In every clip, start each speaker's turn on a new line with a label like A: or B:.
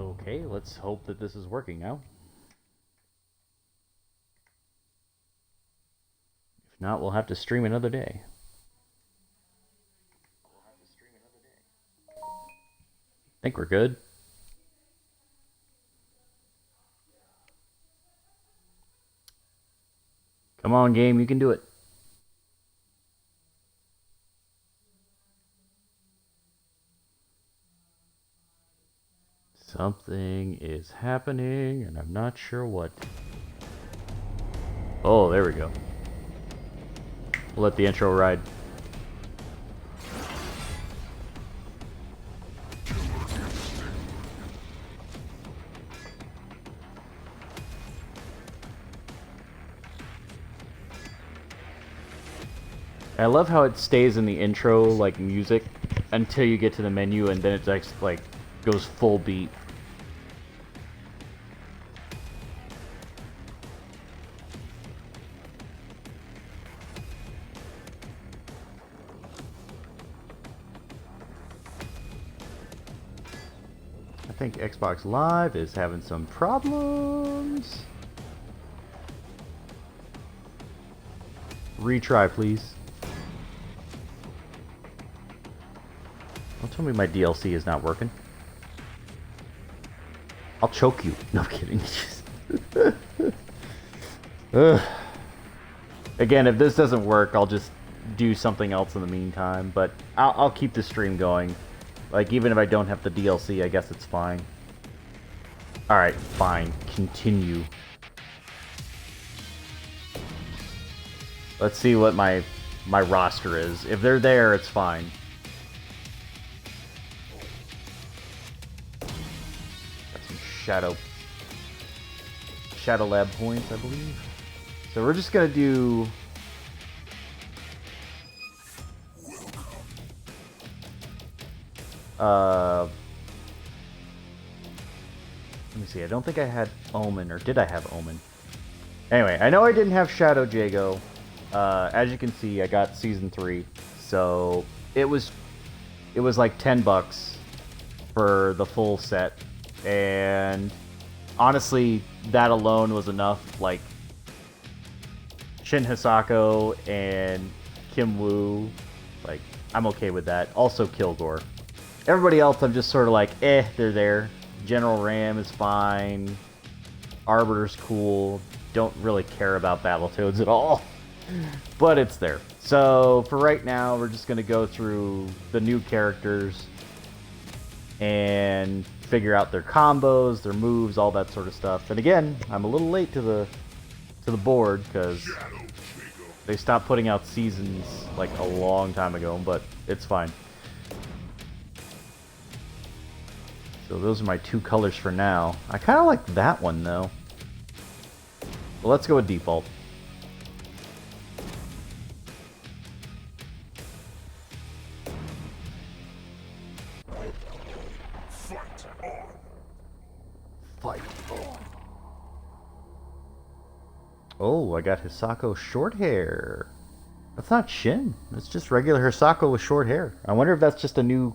A: Okay, let's hope that this is working now. If not, we'll have to stream another day. I think we're good. Come on, game, you can do it. Something is happening, and I'm not sure what. Oh, there we go. We'll let the intro ride. I love how it stays in the intro, like music, until you get to the menu, and then it just, like, goes full beat. I think Xbox Live is having some problems. Retry, please. Don't tell me my DLC is not working. I'll choke you. No, I'm kidding. Again, if this doesn't work, I'll just do something else in the meantime. But I'll keep the stream going. Like, even if I don't have the DLC, I guess it's fine. Alright, fine. Continue. Let's see what my roster is. If they're there, it's fine. Got some Shadow Lab points, I believe. So we're just gonna do... let me see, I don't think I had Omen, or did I have Omen? Anyway, I know I didn't have Shadow Jago. As you can see, I got Season 3, so it was like $10 for the full set, and honestly, that alone was enough. Like, Shin Hisako and Kim Woo, like, I'm okay with that. Also Kilgore. Everybody else, I'm just sort of like, they're there. General Ram is fine. Arbiter's cool. Don't really care about Battletoads at all. But it's there. So, for right now, we're just going to go through the new characters and figure out their combos, their moves, all that sort of stuff. And again, I'm a little late to the board because they stopped putting out seasons like a long time ago, but it's fine. So those are my two colors for now. I kind of like that one though. But let's go with default. Fight on. Oh, I got Hisako short hair. That's not Shin. It's just regular Hisako with short hair. I wonder if that's just a new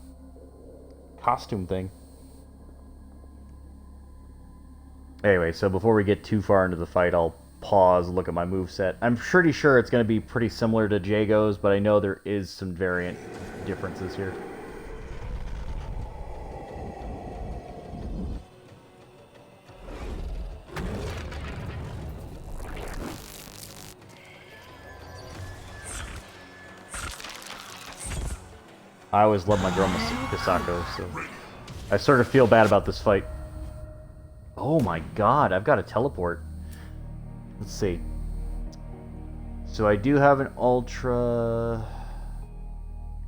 A: costume thing. Anyway, so before we get too far into the fight, I'll pause, look at my moveset. I'm pretty sure it's going to be pretty similar to Jago's, but I know there is some variant differences here. I always love my girl Hisako, so I sort of feel bad about this fight. Oh my god, I've got a teleport. Let's see. So I do have an Ultra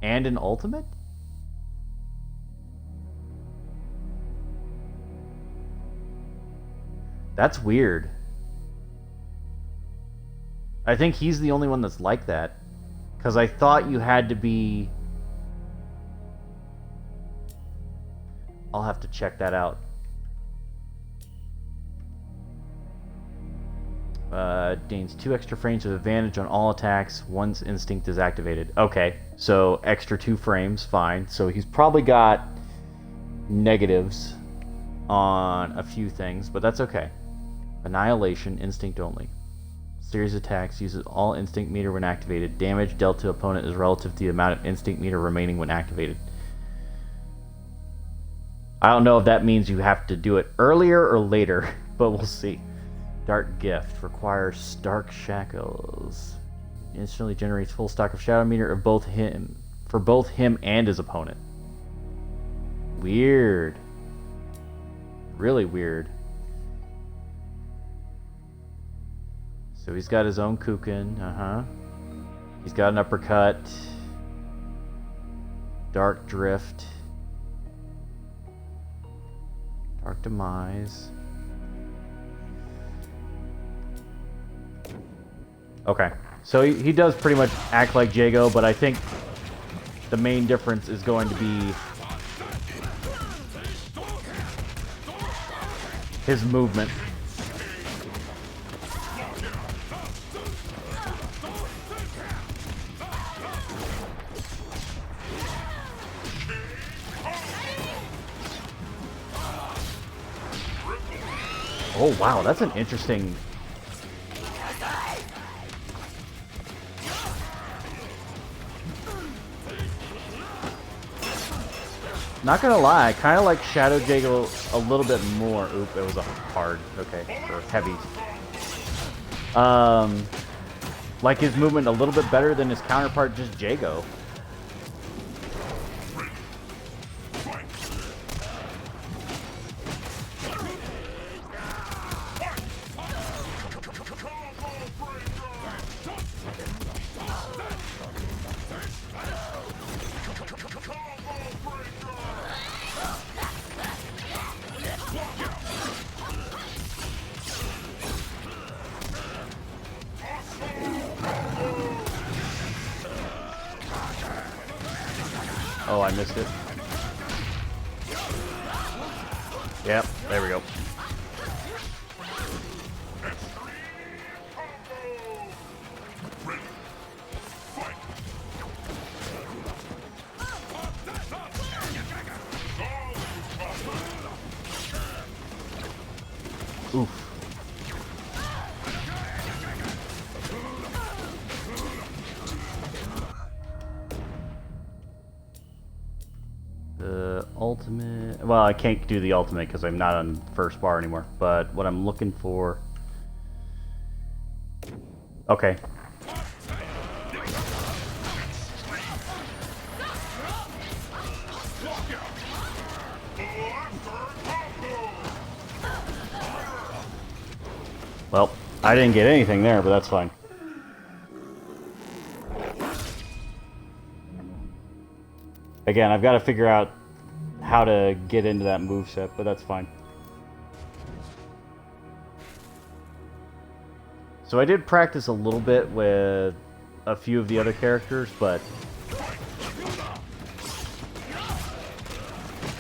A: and an Ultimate? That's weird. I think he's the only one that's like that. Because I thought you had to be... I'll have to check that out. Gains 2 extra frames with advantage on all attacks once instinct is activated. Okay, so extra 2 frames, fine. So he's probably got negatives. on a few things, but that's okay. Annihilation, instinct only. Series attacks uses all instinct meter when activated. Damage dealt to opponent is relative to the amount of instinct meter remaining when activated. I don't know if that means you have to do it earlier or later, but we'll see. Dark Gift requires Stark Shackles. Instantly generates full stock of shadow meter of for both him and his opponent. Weird. Really weird. So he's got his own Kukin, He's got an uppercut. Dark Drift. Dark Demise. Okay. So he does pretty much act like Jago, but I think the main difference is going to be his movement. Oh wow, that's an interesting... Not gonna lie, I kind of like Shadow Jago a little bit more. Oop, it was a hard. Okay, or heavy. Like his movement a little bit better than his counterpart, just Jago. Oh, I missed it. Yep, there we go. Oof. The ultimate... Well, I can't do the ultimate because I'm not on first bar anymore. But what I'm looking for... Okay. Well, I didn't get anything there, but that's fine. Again, I've got to figure out how to get into that moveset, but that's fine. So I did practice a little bit with a few of the other characters, but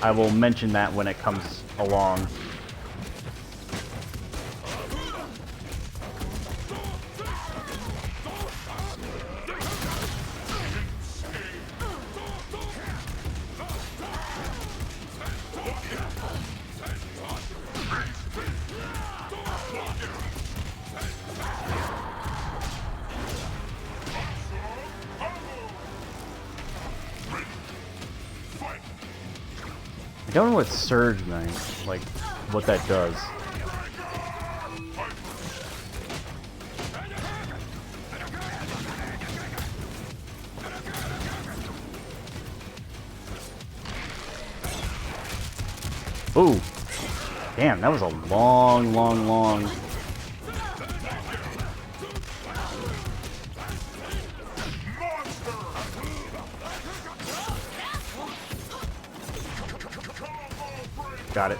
A: I will mention that when it comes along. I don't know what Surge means, like what that does. Ooh, damn, that was a long. Got it.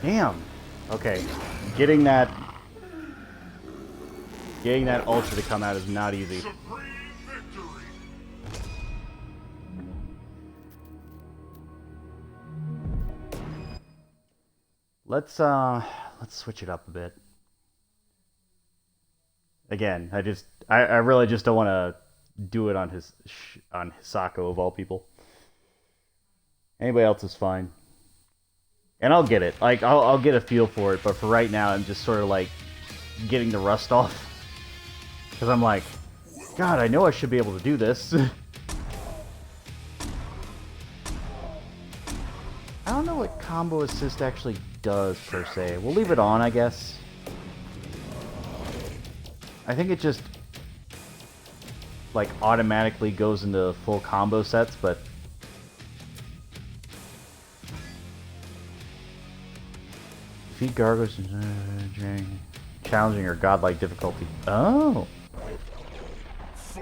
A: Damn. Okay. Getting that Getting that ultra to come out is not easy. Let's switch it up a bit. Again, I really just don't want to do it on Hisako of all people. Anybody else is fine. And I'll get it. Like I'll get a feel for it, but for right now I'm just sort of like getting the rust off. Cuz I'm like, god, I know I should be able to do this. I don't know what combo assist actually does per se. We'll leave it on, I guess. I think it just like automatically goes into full combo sets, but defeat gargoyles challenging or godlike difficulty. Oh,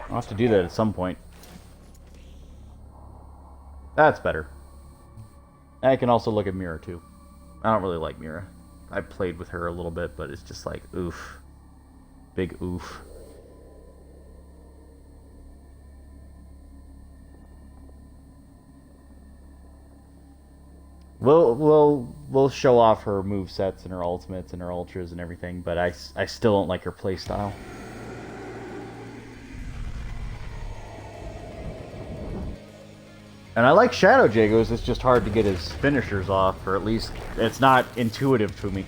A: I'll have to do that at some point. That's better. I can also look at Mira too. I don't really like Mira. I played with her a little bit, but it's just like oof. Big oof. We'll show off her movesets and her ultimates and her ultras and everything, but I still don't like her playstyle. And I like Shadow Jago's, it's just hard to get his finishers off, or at least it's not intuitive to me.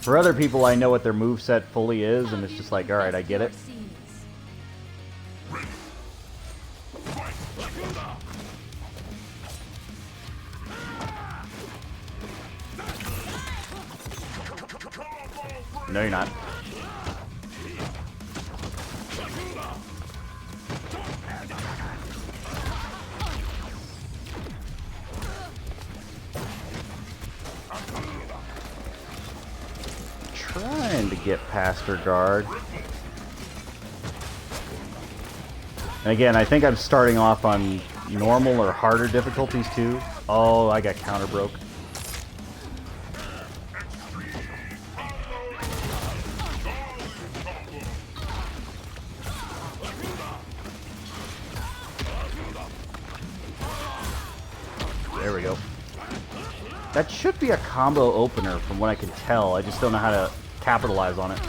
A: For other people, I know what their moveset fully is, and it's just like, alright, I get it. No, you're not. Trying to get past her guard. And again, I think I'm starting off on normal or harder difficulties too. Oh, I got counter broke. There we go. That should be a combo opener from what I can tell. I just don't know how to capitalize on it.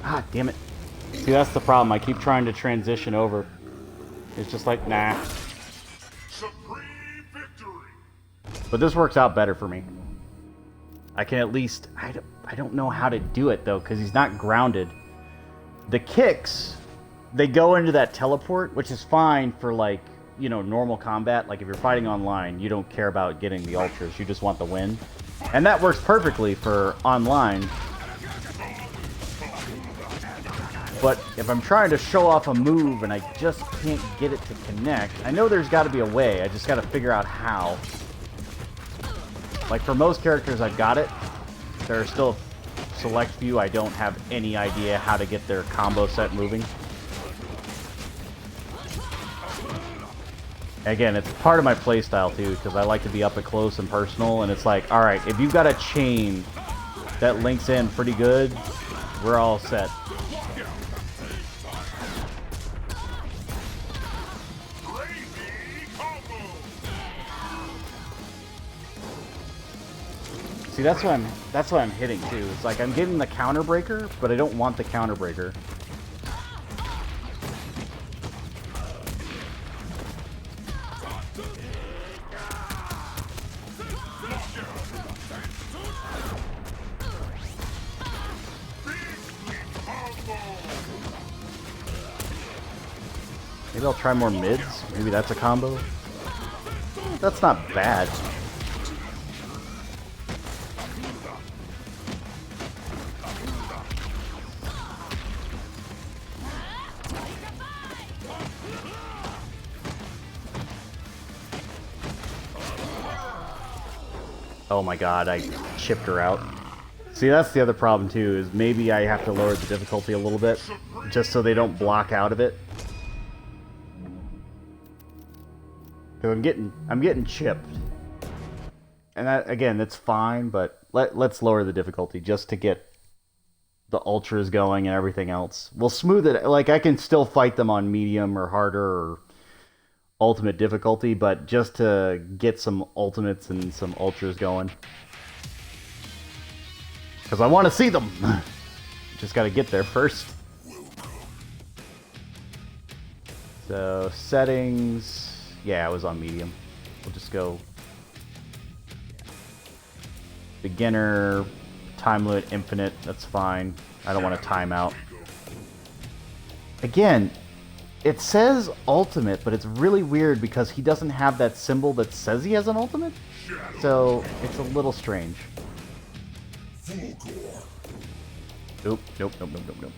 A: Ah, damn it. See, that's the problem. I keep trying to transition over. It's just like, nah. But this works out better for me. I can at least... I don't know how to do it, though, because he's not grounded. The kicks, they go into that teleport, which is fine for, like, you know, normal combat. Like, if you're fighting online, you don't care about getting the ultras. You just want the win. And that works perfectly for online. But if I'm trying to show off a move and I just can't get it to connect, I know there's got to be a way. I just got to figure out how. Like for most characters, I've got it. There are still a select few I don't have any idea how to get their combo set moving. Again, it's part of my playstyle too, because I like to be up and close and personal, and it's like, alright, if you've got a chain that links in pretty good, we're all set. See, that's what I'm hitting too. It's like I'm getting the counter breaker, but I don't want the counter breaker. Maybe I'll try more mids. Maybe that's a combo. That's not bad. Oh my god, I chipped her out. See, that's the other problem too, is maybe I have to lower the difficulty a little bit, just so they don't block out of it. Because I'm getting chipped. And that, again, that's fine, but let's lower the difficulty just to get the ultras going and everything else. We'll smooth it. Like, I can still fight them on medium or harder or ultimate difficulty, but just to get some ultimates and some ultras going. Because I want to see them! Just gotta get there first. So, settings... Yeah, it was on medium. We'll just go... Beginner, time limit, infinite, that's fine. I don't want to time out. Again, it says ultimate, but it's really weird because he doesn't have that symbol that says he has an ultimate. So, it's a little strange. Nope, nope, nope, nope, nope, nope.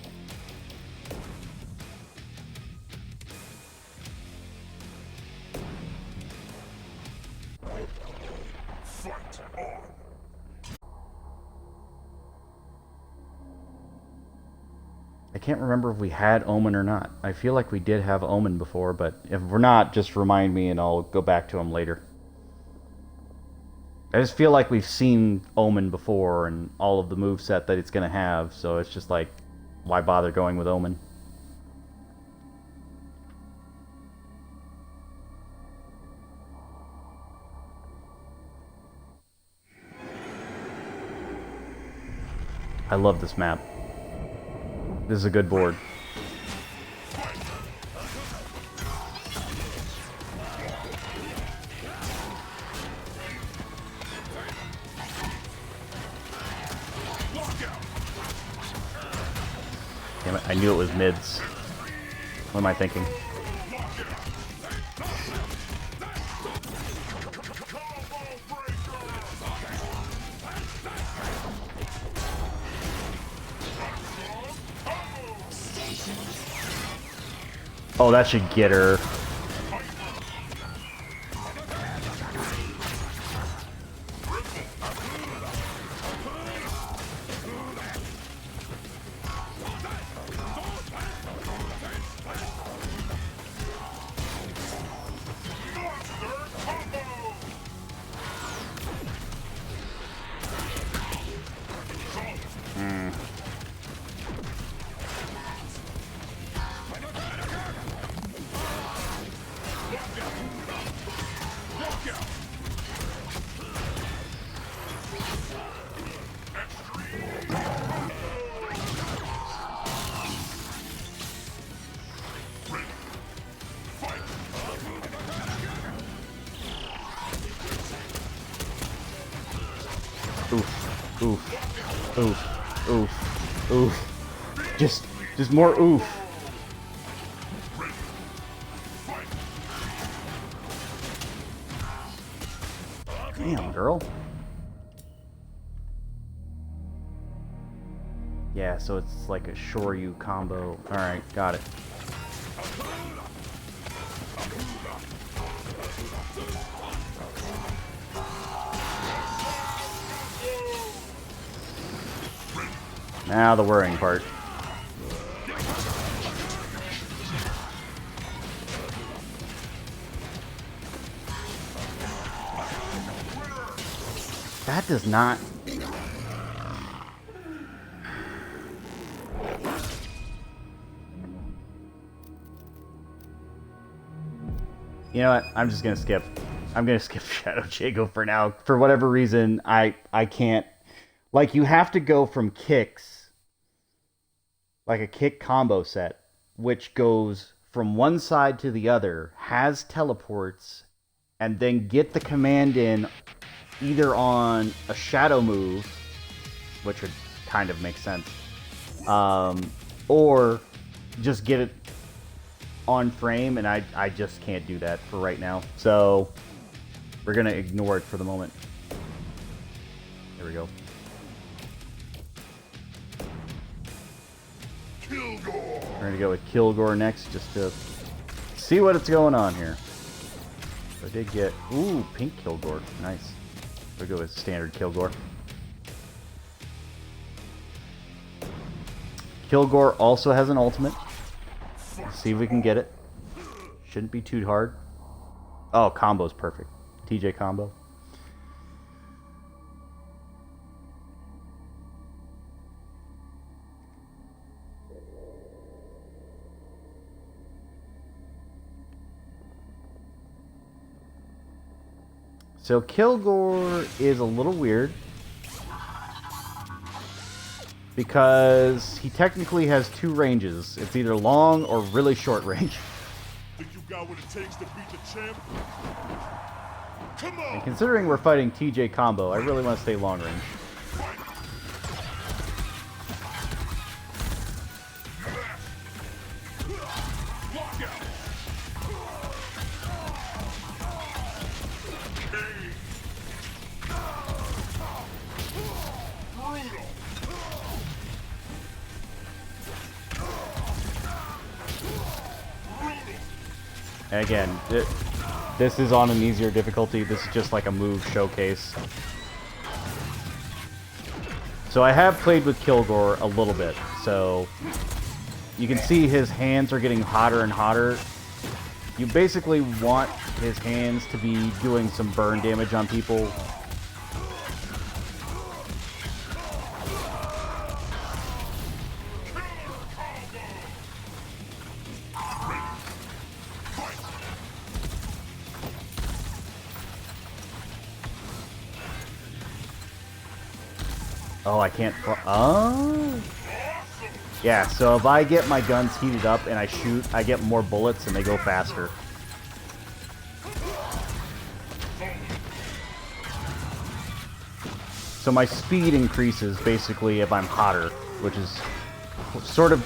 A: I can't remember if we had Omen or not. I feel like we did have Omen before, but if we're not, just remind me and I'll go back to him later. I just feel like we've seen Omen before and all of the moveset that it's going to have, so it's just like, why bother going with Omen? I love this map. This is a good board. Damn it, I knew it was mids. What am I thinking? Oh, that should get her. Oof, oof, oof, oof, oof. Just more oof. Damn, girl. Yeah, so it's like a Shoryu combo. Alright, got it. Now the worrying part. That does not... You know what? I'm just gonna skip. I'm gonna skip Shadow Jago for now. For whatever reason, I can't... Like, you have to go from kicks, like a kick combo set, which goes from one side to the other, has teleports, and then get the command in either on a shadow move, which would kind of make sense, or just get it on frame, and I just can't do that for right now. So we're going to ignore it for the moment. There we go.
B: Kilgore.
A: We're going to go with Kilgore next, just to see what's going on here. So I did get... Ooh, pink Kilgore. Nice. We'll go with standard Kilgore. Kilgore also has an ultimate. Let's see if we can get it. Shouldn't be too hard. Oh, combo's perfect. TJ combo. So Kilgore is a little weird because he technically has two ranges. It's either long or really short range.
B: Think you got what it takes to beat the champ? Come on.
A: And considering we're fighting TJ combo, I really want to stay long range. And again, this is on an easier difficulty. This is just like a move showcase. So I have played with Kilgore a little bit. So you can see his hands are getting hotter and hotter. You basically want his hands to be doing some burn damage on people. Oh, I can't... Oh! Yeah, so if I get my guns heated up and I shoot, I get more bullets and they go faster. So my speed increases, basically, if I'm hotter, which is sort of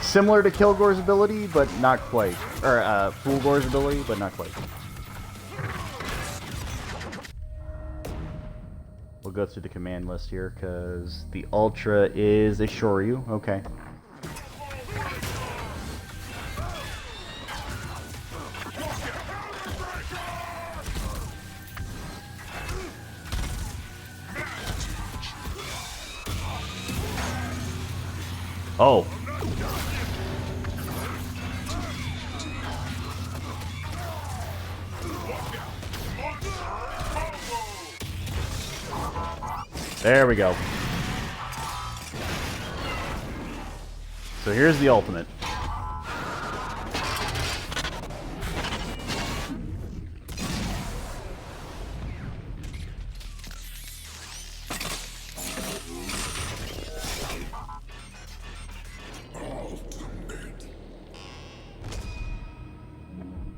A: similar to Kilgore's ability, but not quite. Or, Fulgore's ability, but not quite. We'll go through the command list here, because the Ultra is a Shoryu. Okay. Oh. There we go. So here's the ultimate.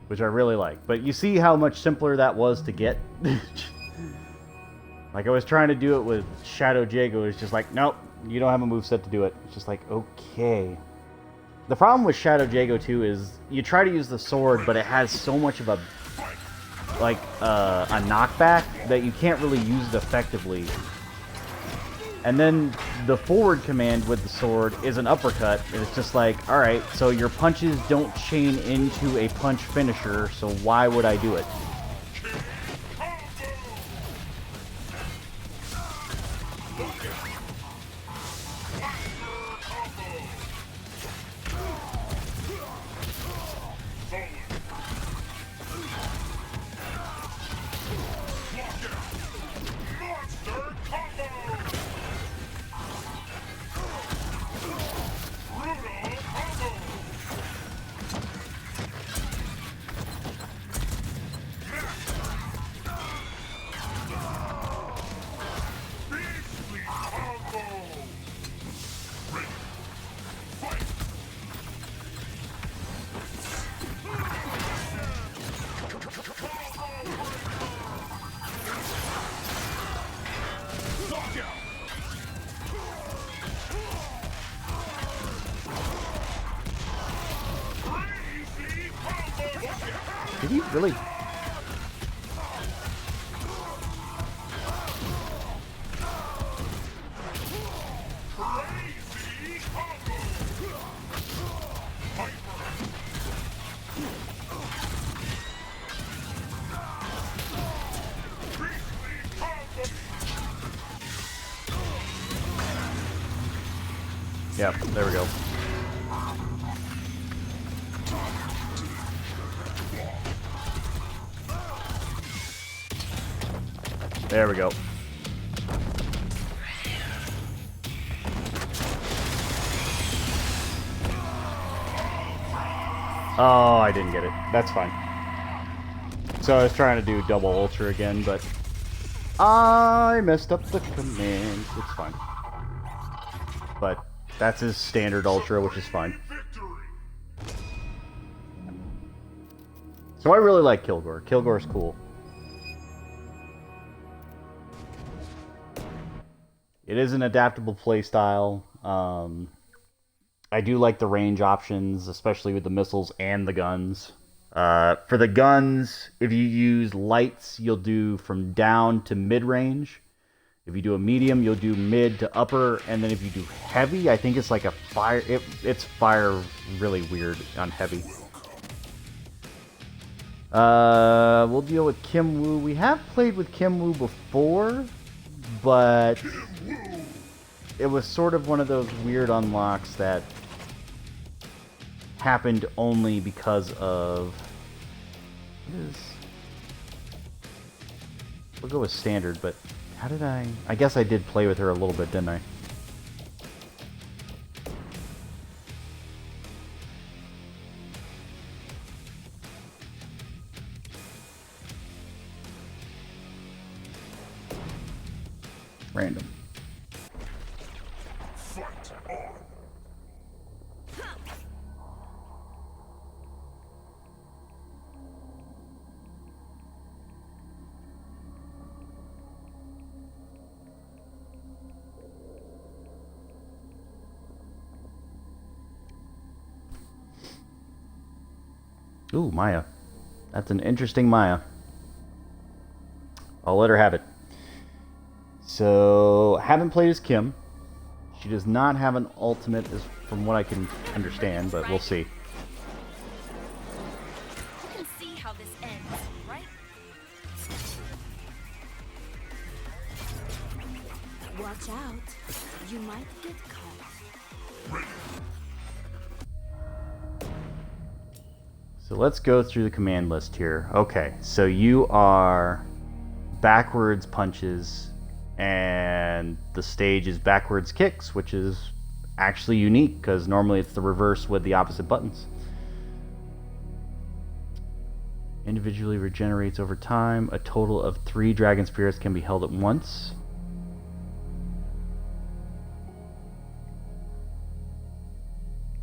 A: Which I really like. But you see how much simpler that was to get? Like, I was trying to do it with Shadow Jago. It's just like, nope, you don't have a moveset to do it. It's just like, okay. The problem with Shadow Jago, too, is you try to use the sword, but it has so much of a, like, a knockback that you can't really use it effectively. And then the forward command with the sword is an uppercut, and it's just like, alright, so your punches don't chain into a punch finisher, so why would I do it? he really? Yep, there we go. There we go. Oh, I didn't get it. That's fine. So I was trying to do double ultra again, but I messed up the command. It's fine. But that's his standard ultra, which is fine. So I really like Kilgore. Kilgore's cool. It is an adaptable playstyle. I do like the range options, especially with the missiles and the guns. For the guns, if you use lights, you'll do from down to mid-range. If you do a medium, you'll do mid to upper. And then if you do heavy, I think it's like a fire. It's fire really weird on heavy. We'll deal with Kim Woo. We have played with Kim Woo before, but it was sort of one of those weird unlocks that happened only because of... We'll go with standard, but how did I guess I did play with her a little bit, didn't I? Random.
B: Fight on.
A: Ooh, Maya. That's an interesting Maya. I'll let her have it. So, haven't played as Kim. She does not have an ultimate, as from what I can understand, but we'll see.
C: You can see how this ends, right? Watch out. You might get caught.
A: So let's go through the command list here. Okay, so you are backwards punches, and the stage is backwards kicks, which is actually unique because normally it's the reverse with the opposite buttons. Individually regenerates over time. A total of 3 dragon spirits can be held at once.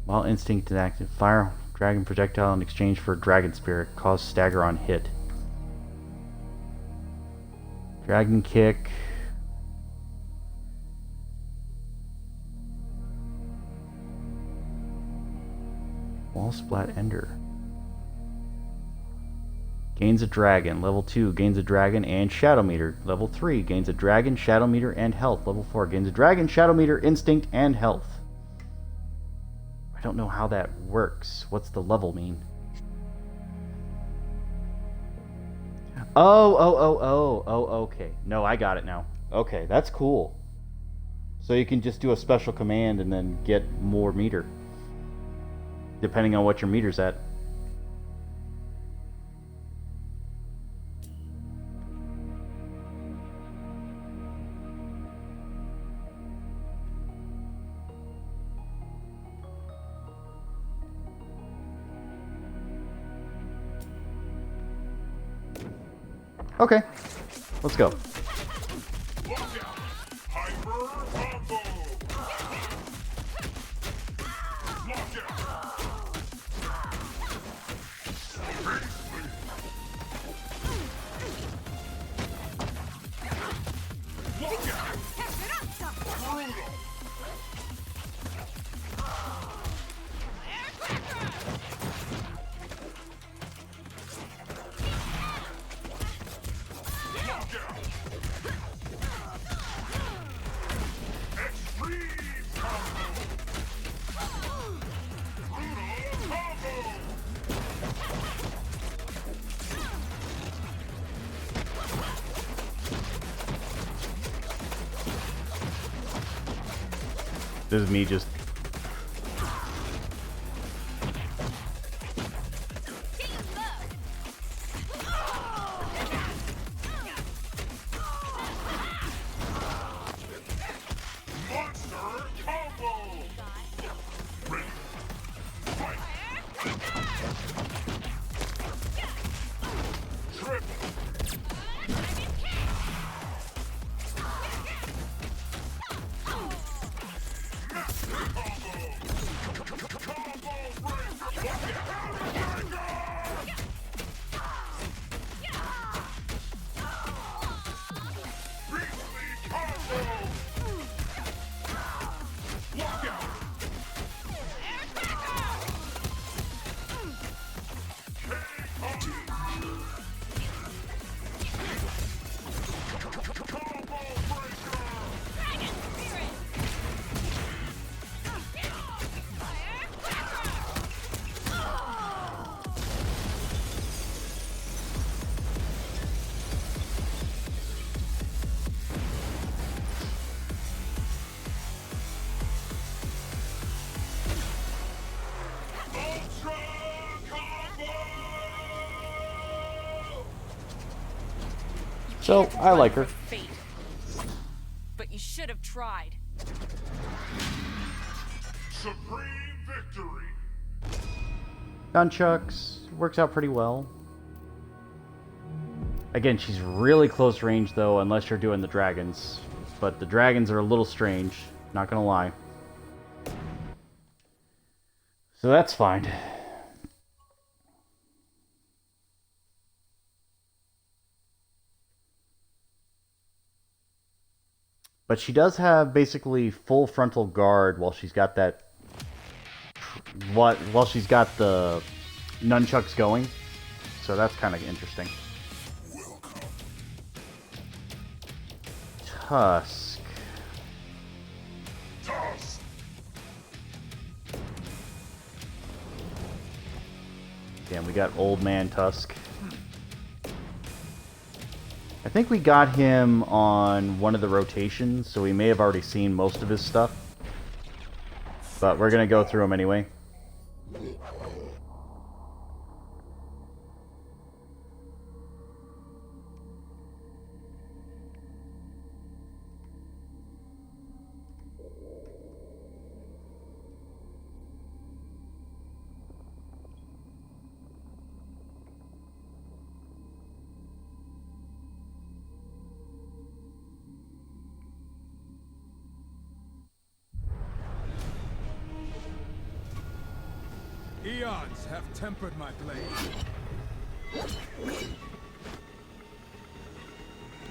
A: While instinct is active, fire dragon projectile in exchange for dragon spirit. Cause stagger on hit. Dragon kick. Wall splat ender. Gains a dragon. Level 2 gains a dragon and shadow meter. Level 3 gains a dragon, shadow meter, and health. Level 4 gains a dragon, shadow meter, instinct, and health. I don't know how that works. What's the level mean? Oh, okay. No, I got it now. Okay, that's cool. So you can just do a special command and then get more meter, depending on what your meter's at. Okay, let's go.
B: Look out! Hyper combo! Look out! Look out! Brutal!
A: This is me just...
B: Monster combo! Ready. Fight. Triple.
A: So, I like her.
D: Fate. But you should have tried.
B: Supreme victory.
A: Nunchucks works out pretty well. Again, she's really close range though, unless you're doing the dragons. But the dragons are a little strange, not gonna lie. So that's fine. But she does have basically full frontal guard while she's got that... while she's got the nunchucks going. So that's kind of interesting. Tusk.
B: Toss.
A: Damn, we got Old Man Tusk. I think we got him on one of the rotations, so we may have already seen most of his stuff. But we're gonna go through him anyway.
E: Eons have tempered my blade.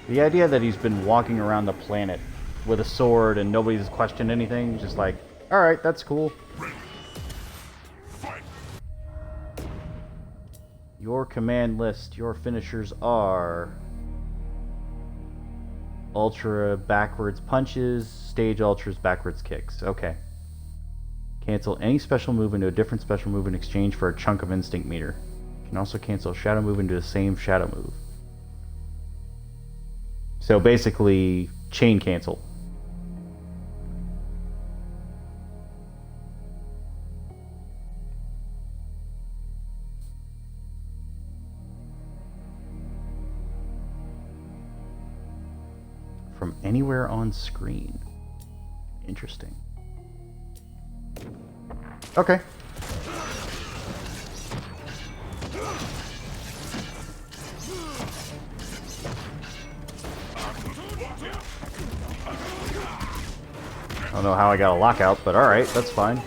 A: The idea that he's been walking around the planet with a sword and nobody's questioned anything, just like, alright, that's cool.
B: Fight.
A: Your command list, your finishers are... Ultra backwards punches, stage ultras backwards kicks. Okay. Cancel any special move into a different special move in exchange for a chunk of instinct meter. You can also cancel a shadow move into the same shadow move. So basically, chain cancel. From anywhere on screen. Interesting. Okay. I don't know how I got a lockout, but alright, that's fine.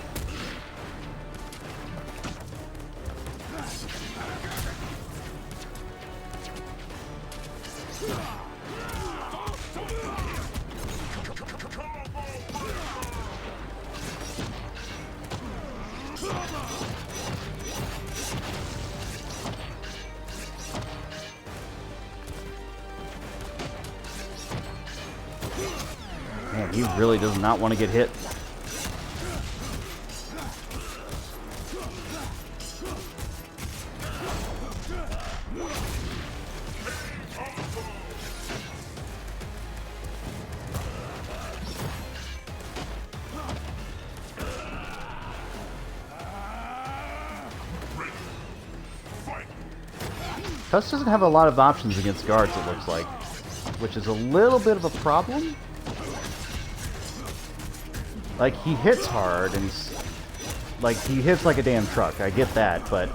A: Man, he really does not want to get hit. Tusk doesn't have a lot of options against guards, it looks like, which is a little bit of a problem. Like, he hits hard, and he hits like a damn truck. I get that, but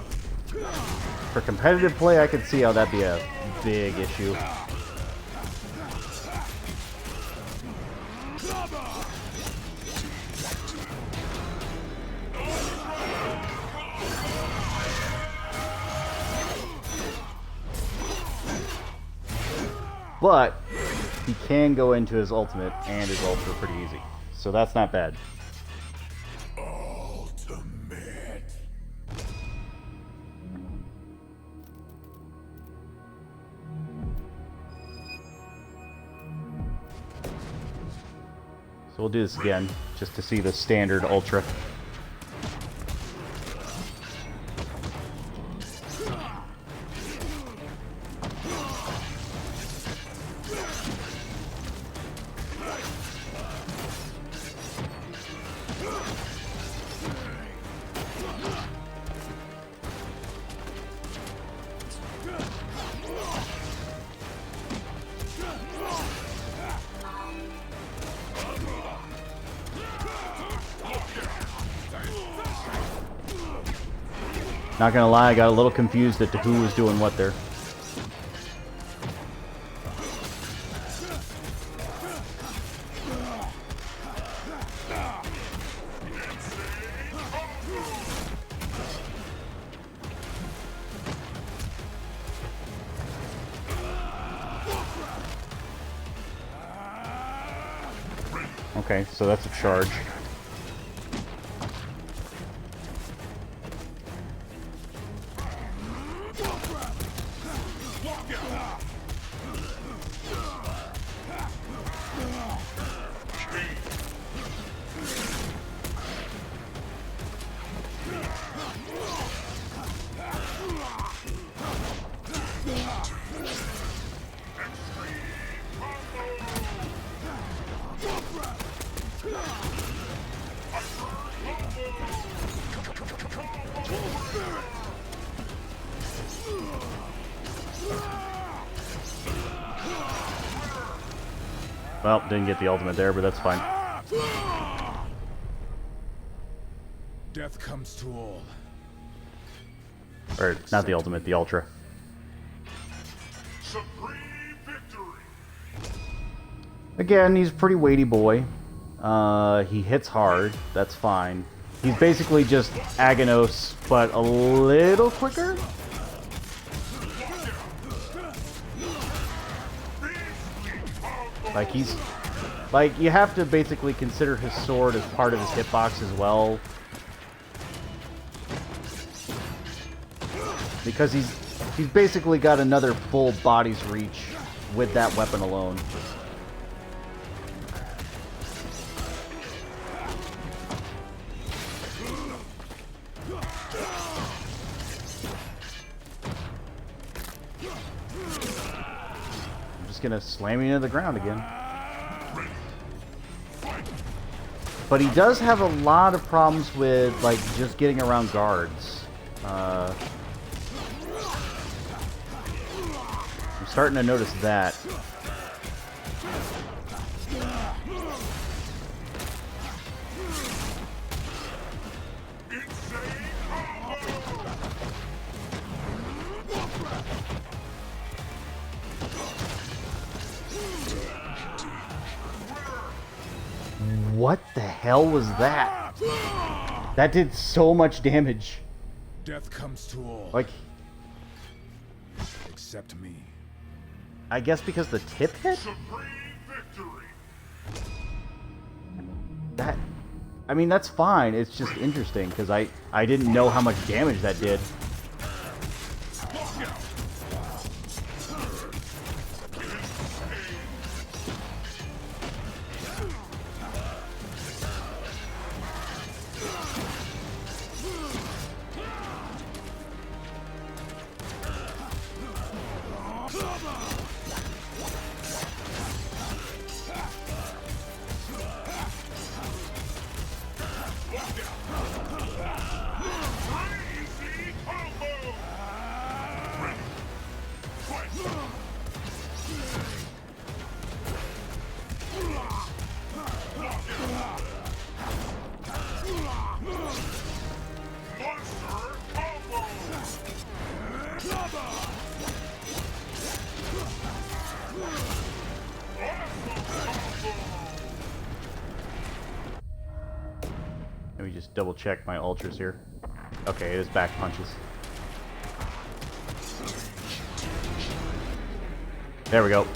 A: for competitive play, I could see how that'd be a big issue. But he can go into his ultimate and his ultra pretty easy. So that's not bad.
B: Ultimate.
A: So we'll do this again, just to see the standard ultra. Not gonna lie, I got a little confused as to who was doing what there. Okay, so that's a charge. Well, didn't get the ultimate there, but that's fine.
E: Death comes to all.
A: Or, not the ultimate, the ultra.
B: Supreme victory.
A: Again, he's a pretty weighty boy. He hits hard, that's fine. He's basically just Aghanos, but a little quicker? Like, you have to basically consider his sword as part of his hitbox as well. Because he's basically got another full body's reach with that weapon alone. I'm just gonna slam you into the ground again. But he does have a lot of problems with, like, just getting around guards. I'm starting to notice that. What the hell was that? That did so much damage.
E: Death comes to all.
A: Like,
E: Except me.
A: I guess because the tip hit?
B: Supreme victory.
A: That, I mean, that's fine. It's just interesting because I didn't know how much damage that did. double check my ultras here. Okay, it is back punches. There we go.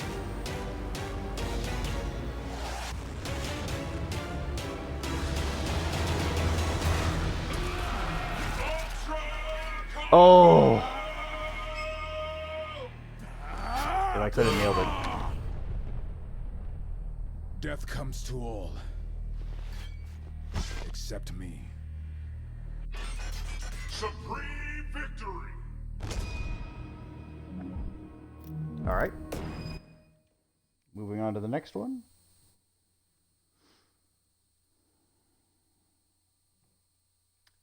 A: Oh! If I could have nailed it.
E: Death comes to all. Except me.
B: Supreme victory!
A: Alright. Moving on to the next one.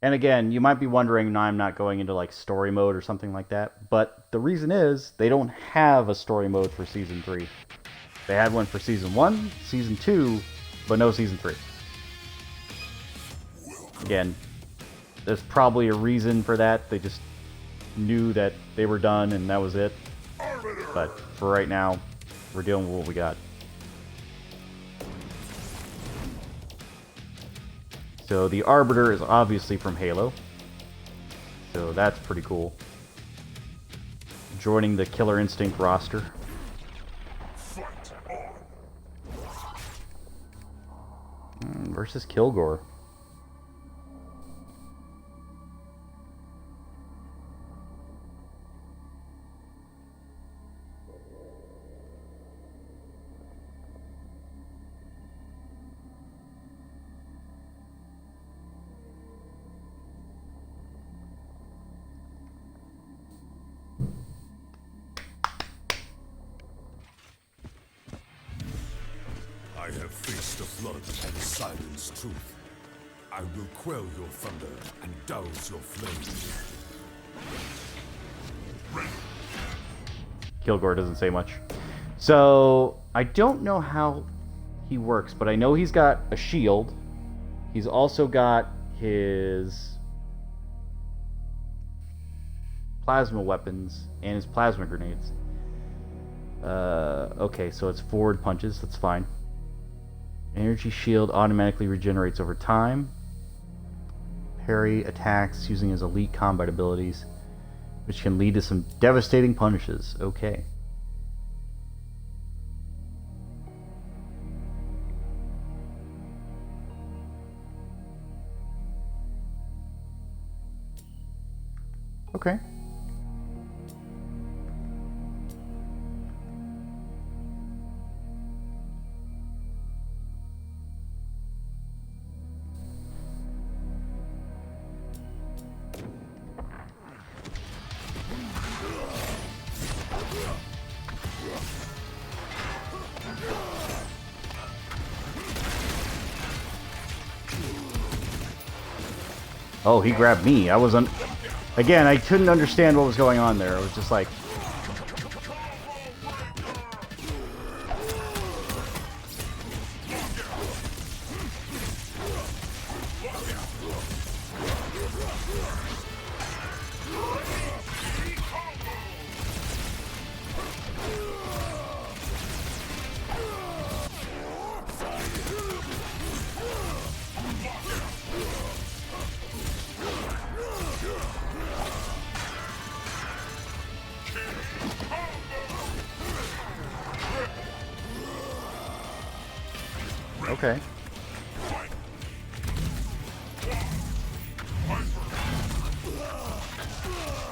A: And again, you might be wondering why I'm not going into like story mode or something like that, but the reason is they don't have a story mode for Season 3. They had one for Season 1, Season 2, but no Season 3. Again, there's probably a reason for that. They just knew that they were done and that was it. But for right now, we're dealing with what we got. So the Arbiter is obviously from Halo. So that's pretty cool. Joining the Killer Instinct roster.
B: Fight on!
A: Versus Kilgore.
E: I have faced the flood and silenced truth. I will quell your thunder and douse your flame.
A: Kilgore doesn't say much. So, I don't know how he works, but I know he's got a shield. He's also got his plasma weapons and his plasma grenades. Okay, so it's forward punches, that's fine. Energy shield automatically regenerates over time. Parry attacks using his elite combat abilities, which can lead to some devastating punishes. Okay. Okay. Oh, he grabbed me. I wasn't... Again, I couldn't understand what was going on there. I was just like... Okay.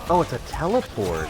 A: Oh, it's a teleport.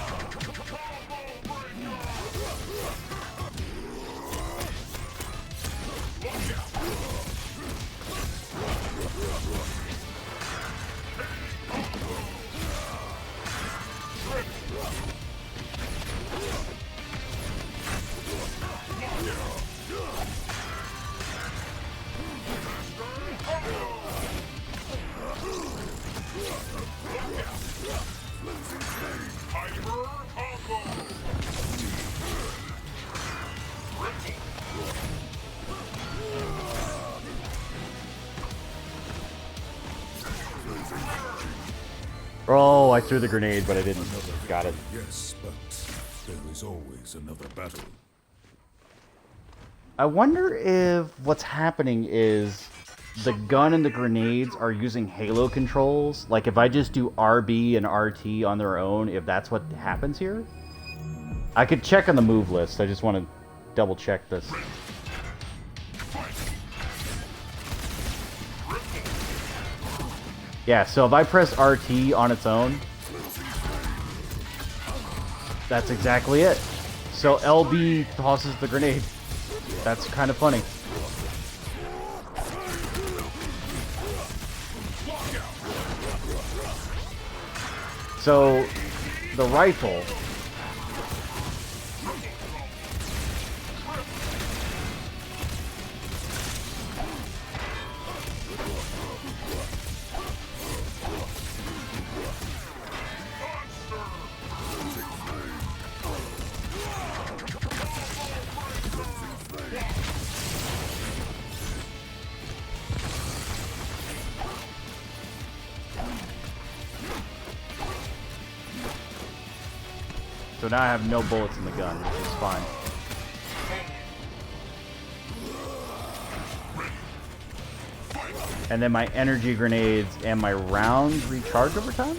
A: Oh, I threw the grenade, but I didn't. Got it.
E: Yes, but there is always another battle.
A: I wonder if what's happening is the gun and the grenades are using Halo controls. Like if I just do RB and RT on their own, if that's what happens here. I could check on the move list. I just want to double check this. Yeah, so if I press RT on its own, that's exactly it. So LB tosses the grenade. That's kind of funny. So the rifle, so now I have no bullets in the gun, which is fine. And then my energy grenades and my rounds recharge over time?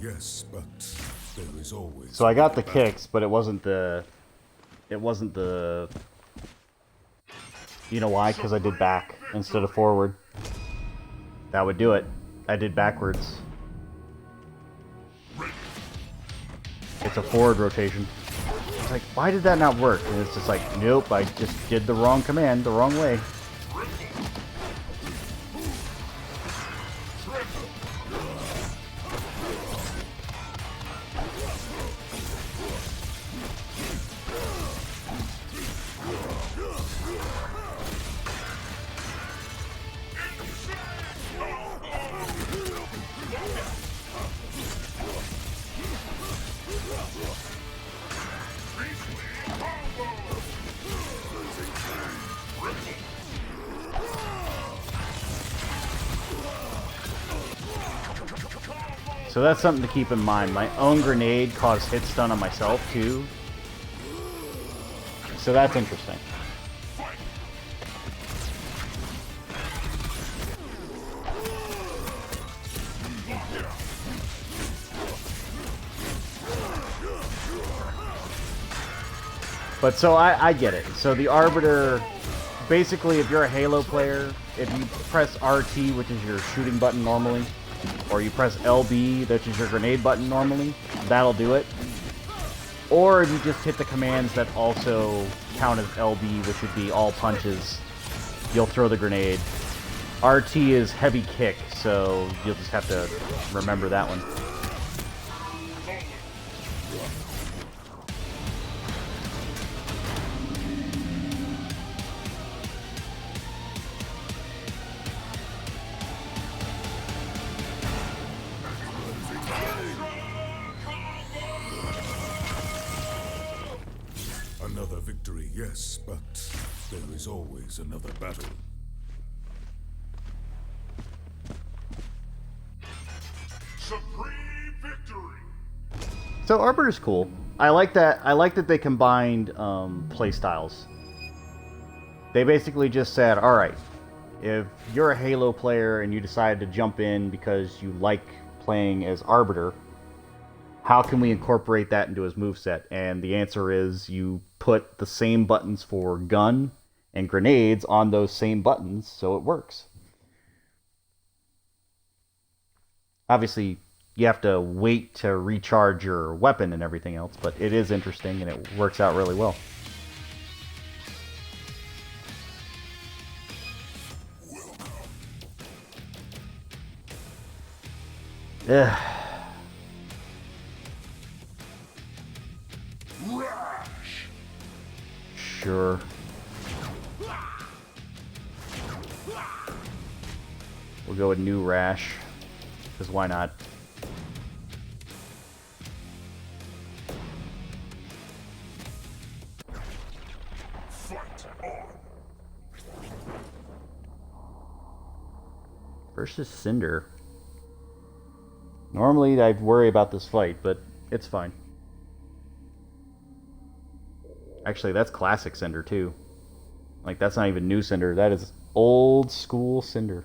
E: Yes, but there is always.
A: So I got the kicks, but it wasn't the... You know why? Because I did back instead of forward. That would do it. I did backwards. It's a forward rotation. It's like, why did that not work? And it's just like, nope, I just did the wrong command the wrong way. So that's something to keep in mind. My own grenade caused hit stun on myself too. So that's interesting. But so I get it. So the Arbiter, basically if you're a Halo player, if you press RT, which is your shooting button normally, or you press LB, which is your grenade button normally, that'll do it. Or if you just hit the commands that also count as LB, which would be all punches, you'll throw the grenade. RT is heavy kick, so you'll just have to remember that one.
E: Another victory, yes, but there is always another battle.
B: Supreme victory!
A: So Arbiter's cool. I like that. I like that they combined play styles. They basically just said, all right, if you're a Halo player and you decide to jump in because you like playing as Arbiter, how can we incorporate that into his moveset? And the answer is you put the same buttons for gun and grenades on those same buttons, so it works. Obviously, you have to wait to recharge your weapon and everything else, but it is interesting and it works out really well. Ugh.
B: Rash.
A: Sure. We'll go with new Rash, because why not?
B: Fight on.
A: Versus Cinder. Normally I'd worry about this fight, but it's fine. Actually, that's classic Cinder too. Like, that's not even new Cinder, that is old school Cinder.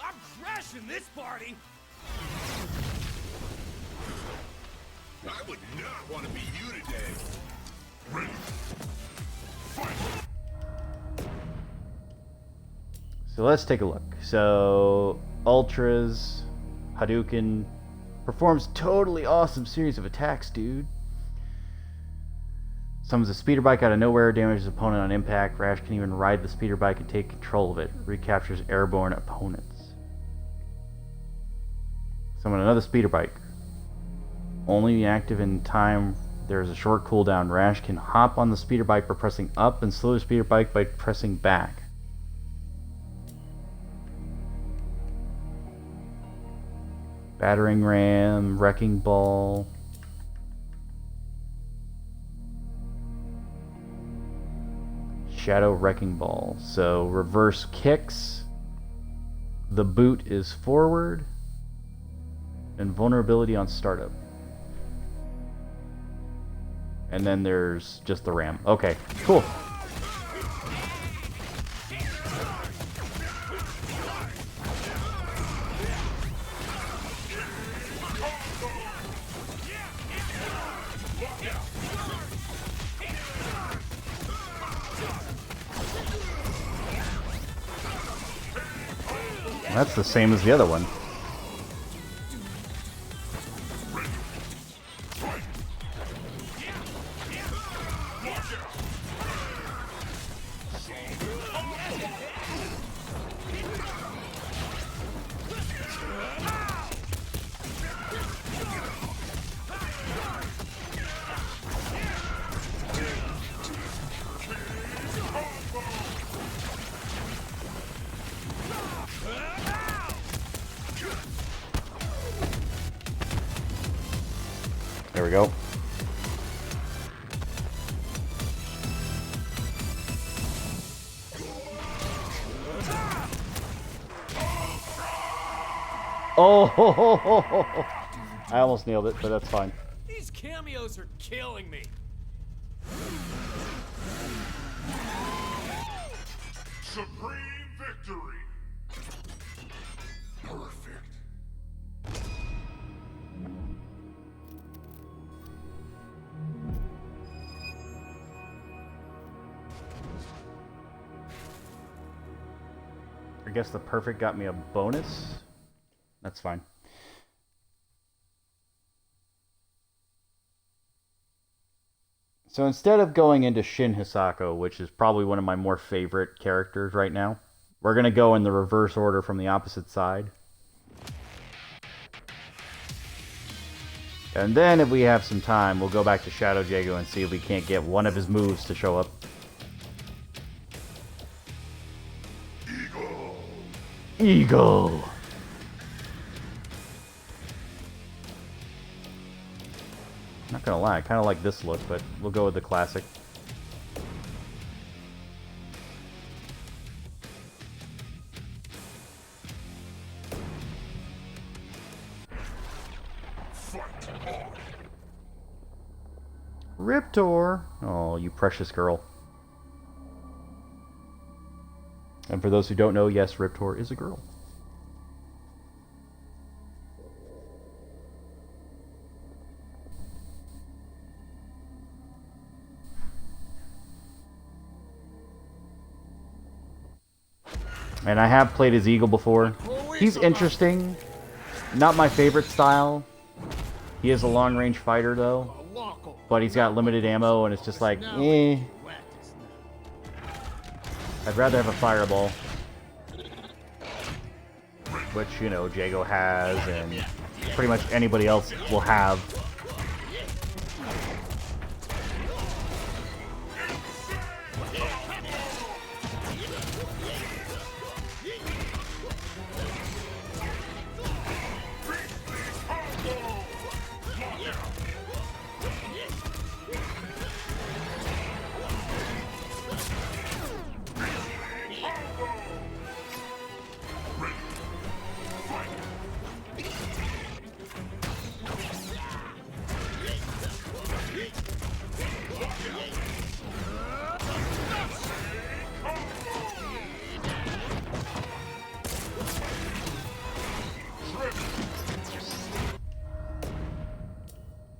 F: I'm crashing this party!
B: I would not want to be you today. Ready. Fight.
A: So let's take a look. So, Ultras, Hadouken, performs totally awesome series of attacks, dude. Summons a speeder bike out of nowhere, damages opponent on impact. Rash can even ride the speeder bike and take control of it. Recaptures airborne opponents. Summon another speeder bike. Only active in time there is a short cooldown. Rash can hop on the speeder bike by pressing up and slow the speeder bike by pressing back. Battering ram, wrecking ball. Shadow wrecking ball. So reverse kicks. The boot is forward. And vulnerability on startup. And then there's just the ram. Okay, cool. That's the same as the other one. There we go. Oh, I almost nailed it, but that's fine.
F: These cameos are killing me.
B: Supreme victory. Perfect.
A: I guess the perfect got me a bonus. That's fine. So instead of going into Shin Hisako, which is probably one of my more favorite characters right now, we're going to go in the reverse order from the opposite side. And then if we have some time, we'll go back to Shadow Jago and see if we can't get one of his moves to show up.
B: Eagle.
A: Eagle! Not gonna lie, I kinda like this look, but we'll go with the classic. Riptor! Oh, you precious girl. And for those who don't know, yes, Riptor is a girl. And I have played as Eagle before. He's interesting. Not my favorite style. He is a long-range fighter, though.
F: Lock
A: but he's got limited ammo, and it's just like, eh. I'd rather have a fireball, which, you know, Jago has, and pretty much anybody else will have.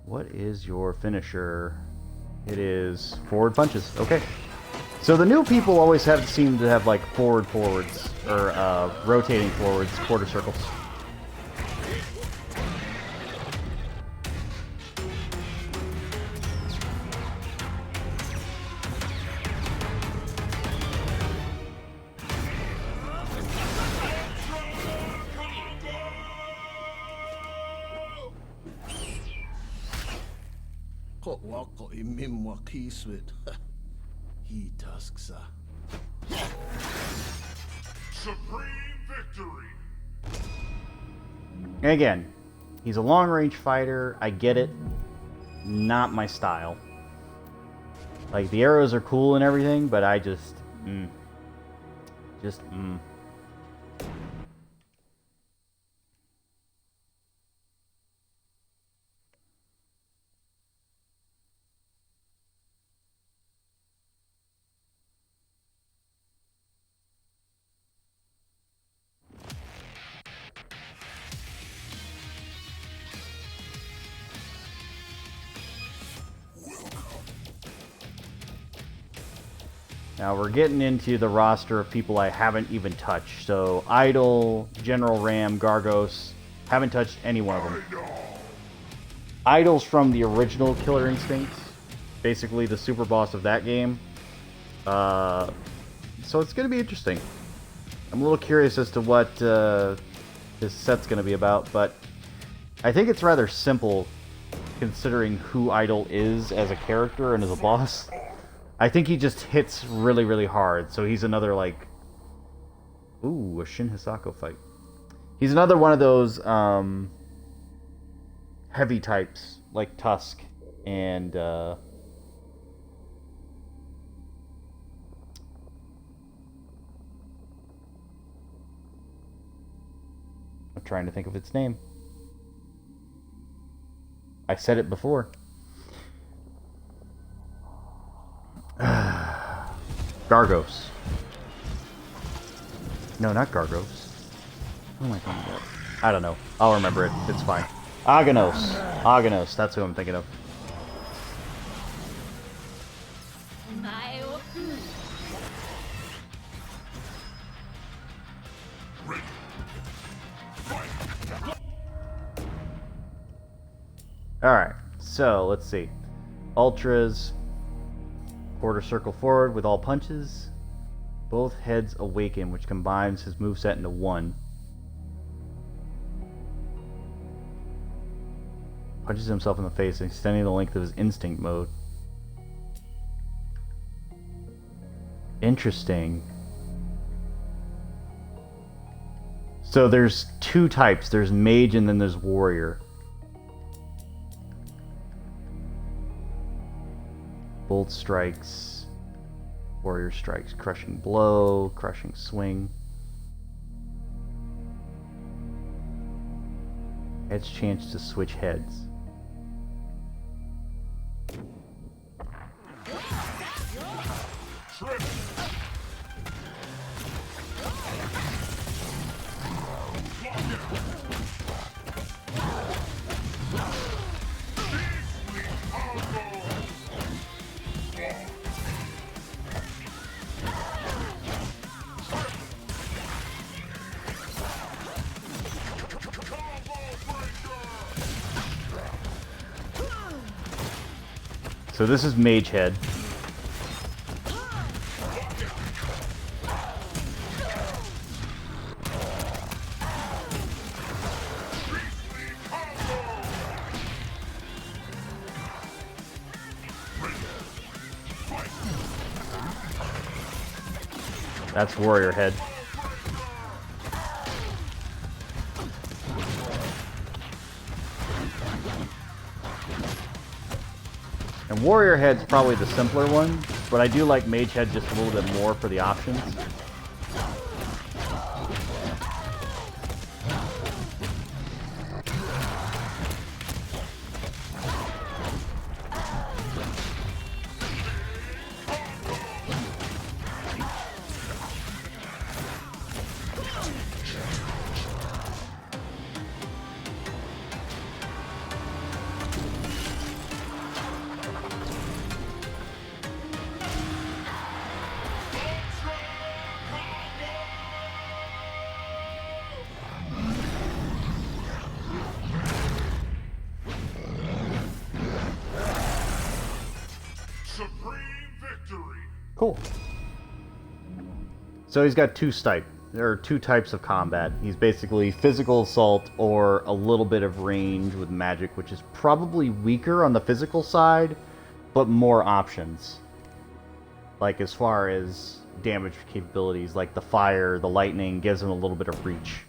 A: What is your finisher? It is forward punches. Okay. So the new people always seem to have like forwards, or rotating forwards, quarter circles.
B: Supreme victory.
A: And again, he's a long-range fighter. I get it. Not my style. Like, the arrows are cool and everything, but I just... Now we're getting into the roster of people I haven't even touched. So Idol, General Ram, Gargos, haven't touched any one of them. Idol's from the original Killer Instinct, basically the super boss of that game. So it's going to be interesting. I'm a little curious as to what this set's going to be about, but I think it's rather simple considering who Idol is as a character and as a boss. I think he just hits really, really hard. So he's another, like... Ooh, a Shin Hisako fight. He's another one of those heavy types, like Tusk and... I'm trying to think of its name. I said it before. Gargos. No, not Gargos. What am I talking about? I don't know. I'll remember it. It's fine. Aghanos. Aghanos. That's who I'm thinking of. Alright. So, let's see. Ultras. Quarter circle forward with all punches. Both heads awaken, which combines his moveset into one. Punches himself in the face, extending the length of his instinct mode. Interesting. So there's two types. There's mage and then there's warrior. Bolt strikes, warrior strikes, crushing blow, crushing swing. Heads chance to switch heads. So this is Mage Head. That's Warrior Head. And Warrior Head's probably the simpler one, but I do like Mage Head just a little bit more for the options.
B: Supreme victory.
A: Cool. So he's got two types of combat. He's basically physical assault or a little bit of range with magic, which is probably weaker on the physical side, but more options. Like as far as damage capabilities, like the fire, the lightning gives him a little bit of reach.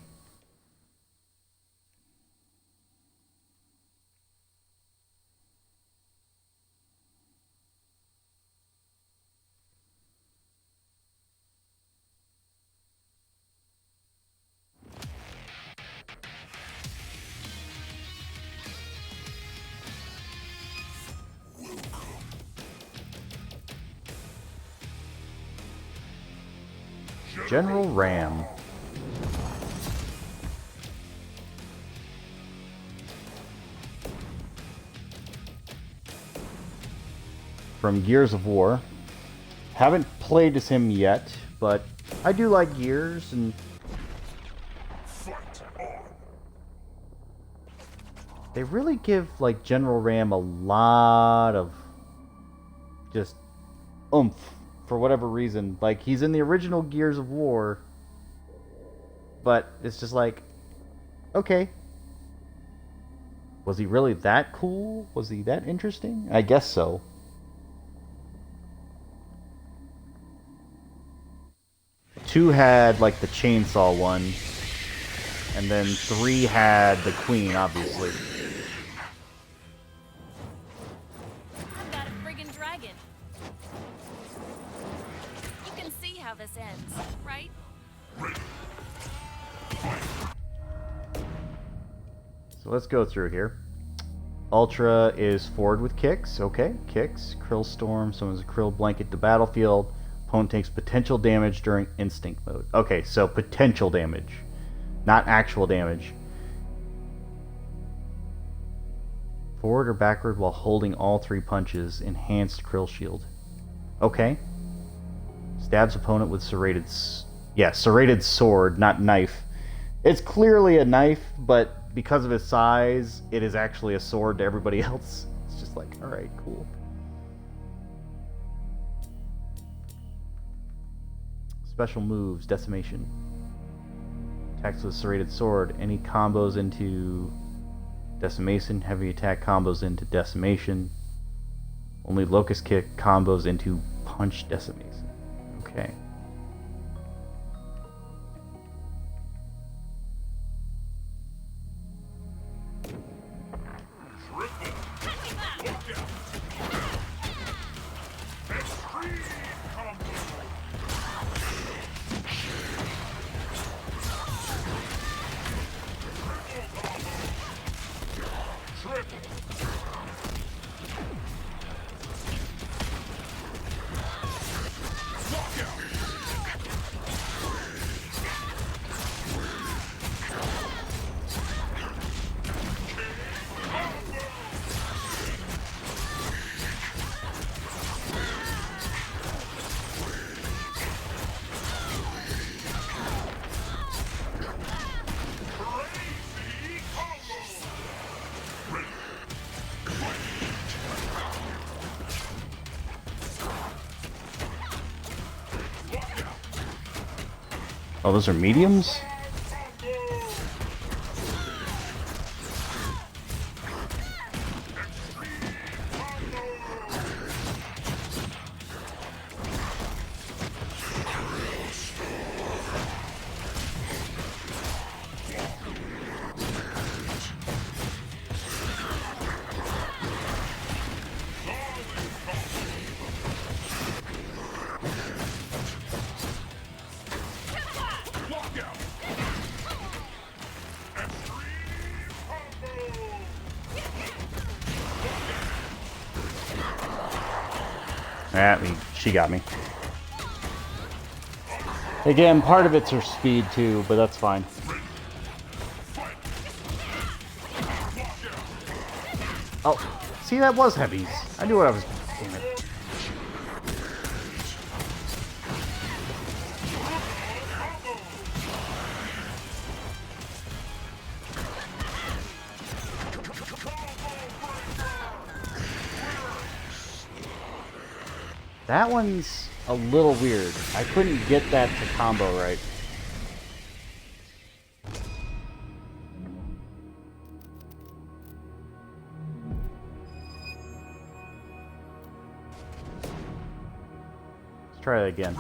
A: General Ram. From Gears of War. Haven't played as him yet, but I do like Gears, and
B: Fight on.
A: they really give like General Ram a lot of just oomph. For whatever reason, like he's in the original Gears of War, but it's just like, okay, was he really that cool? Was he that interesting? I guess so. Two had like the chainsaw one, and then 3 had the Queen, obviously.
C: I've got a friggin' dragon. You can see how this ends, right?
A: So let's go through here. Ultra is forward with kicks. Okay, kicks. Krill Storm summons a Krill blanket to battlefield. Opponent takes potential damage during instinct mode. Okay, so potential damage, not actual damage. Forward or backward while holding all 3 punches. Enhanced Krill Shield. Okay. Stabs opponent with serrated sword, not knife. It's clearly a knife, but because of his size, it is actually a sword to everybody else. It's just like, alright, cool. Special moves, Decimation. Attacks with serrated sword. Any combos into Decimation. Heavy attack combos into Decimation. Only Locust Kick combos into Punch Decimation. Okay. Oh, those are mediums? She got me. Again, part of it's her speed too, but that's fine. Oh, see, that was heavies. I knew what I was. Damn it. That one's a little weird. I couldn't get that to combo right. Let's try that again.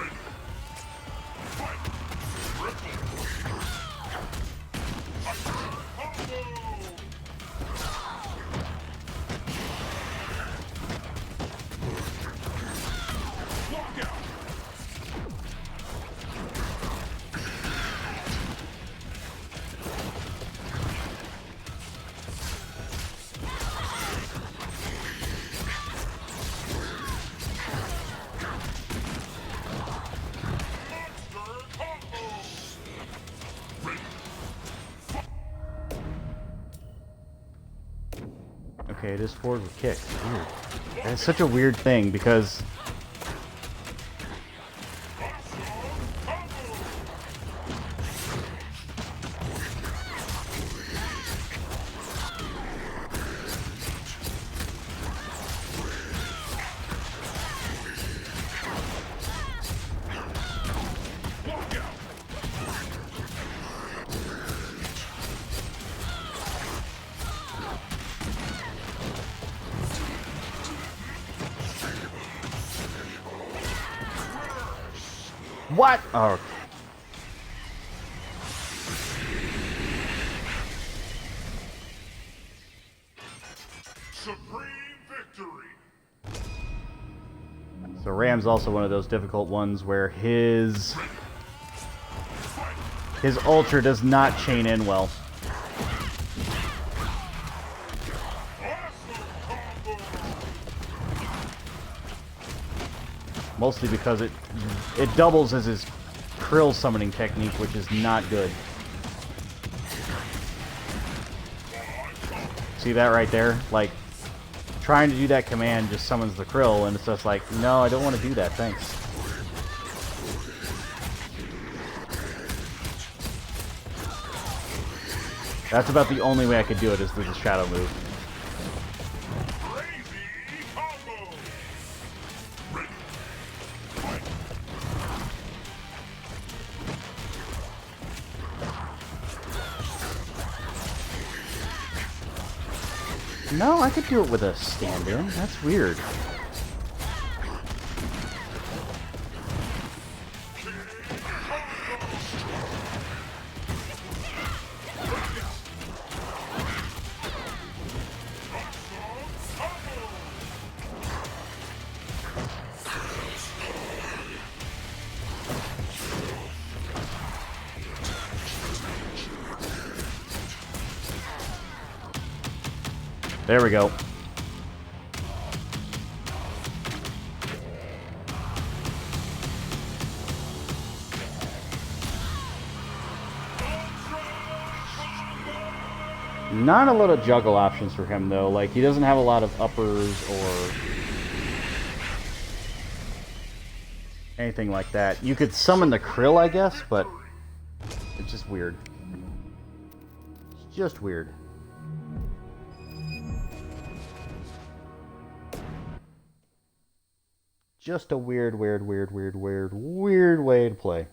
A: Okay, it is forward with kicks. Weird. It's such a weird thing because what? Oh, okay.
B: Supreme victory.
A: So Ram's also one of those difficult ones where his ultra does not chain in well. Mostly because it doubles as his krill summoning technique, which is not good. See that right there? Like, trying to do that command just summons the krill, and it's just like, no, I don't want to do that, thanks. That's about the only way I could do it, is through the shadow move. No, I could do it with a stand-in. That's weird. There we go. Not a lot of juggle options for him, though. Like, he doesn't have a lot of uppers or anything like that. You could summon the krill, I guess, but it's just weird. It's just weird. Just a weird way to play.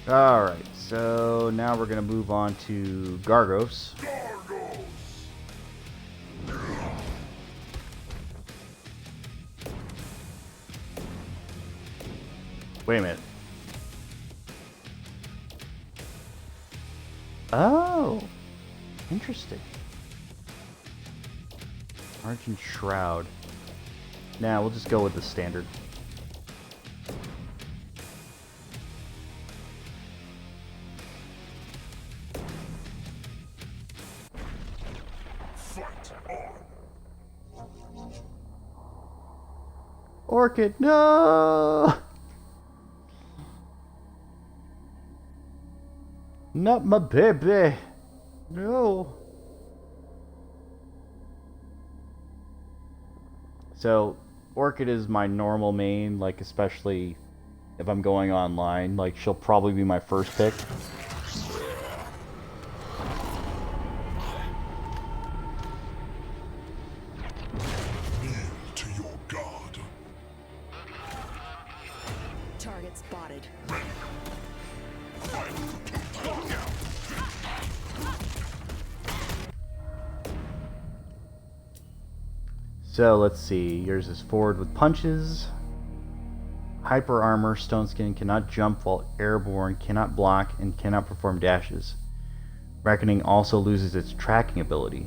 A: Alright, so now we're going to move on to Gargos. Wait a minute. Oh, interesting. Argent Shroud. Nah, we'll just go with the standard.
B: Fight on.
A: Orchid, no! Not my baby. No. So, Orchid is my normal main, like especially if I'm going online. Like, she'll probably be my first pick.
B: Kneel to your god.
D: Target spotted.
A: So, let's see. Yours is forward with punches. Hyper armor, stone skin, cannot jump while airborne, cannot block, and cannot perform dashes. Reckoning also loses its tracking ability.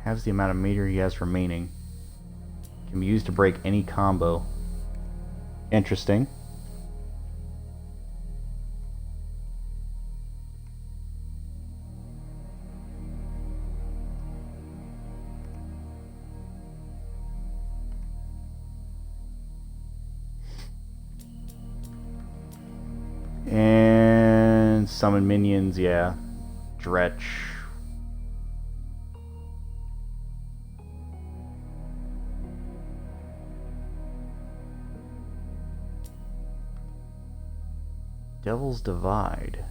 A: Has the amount of meter he has remaining. Can be used to break any combo. Interesting. And summon minions, yeah. Dretch. Devil's Divide.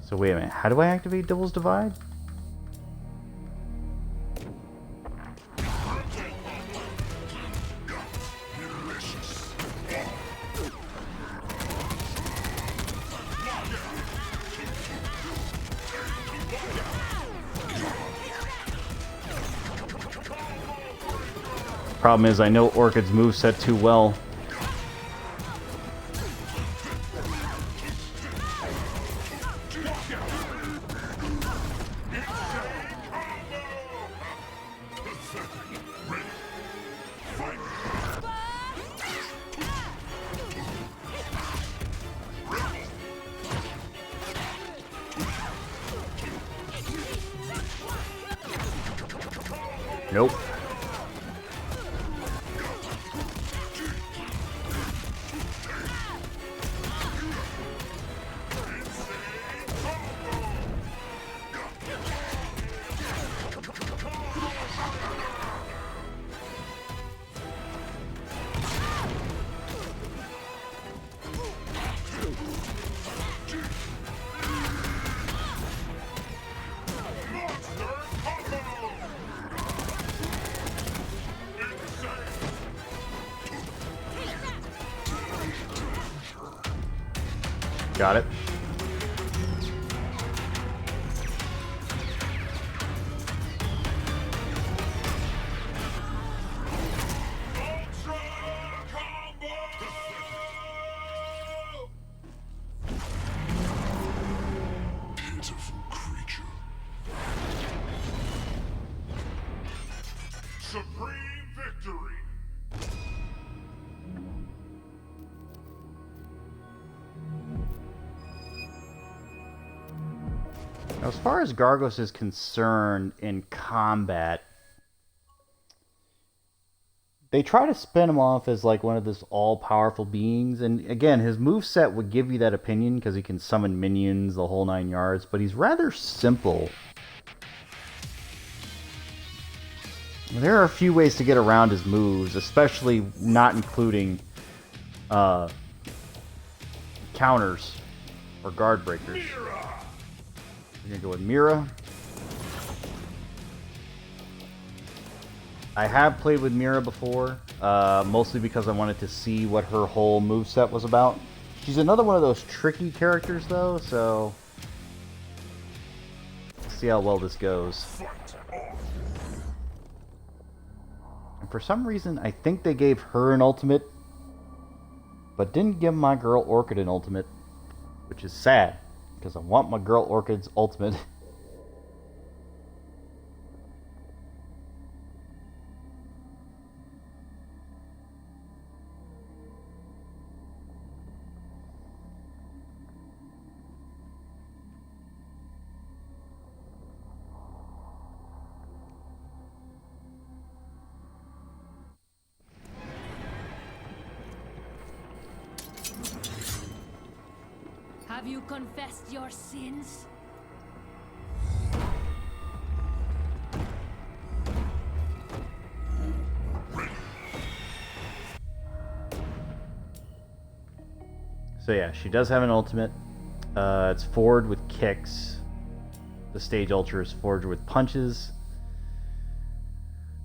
A: So wait a minute, how do I activate Devil's Divide? Problem is, I know Orchid's moveset too well. Nope. Got it.
B: Pitiful creature. Supreme victory.
A: Now, as far as Gargos is concerned in combat, they try to spin him off as like one of this all-powerful beings, and again, his moveset would give you that opinion because he can summon minions the whole 9 yards, but he's rather simple. There are a few ways to get around his moves, especially not including counters or guard breakers. We're gonna go with Mira. I have played with Mira before, mostly because I wanted to see what her whole moveset was about. She's another one of those tricky characters, though, so let's see how well this goes. And for some reason, I think they gave her an ultimate, but didn't give my girl Orchid an ultimate, which is sad, because I want my girl Orchid's ultimate.
G: Have you confessed your sins?
A: So yeah, she does have an ultimate. It's forward with kicks. The stage ultra is forward with punches.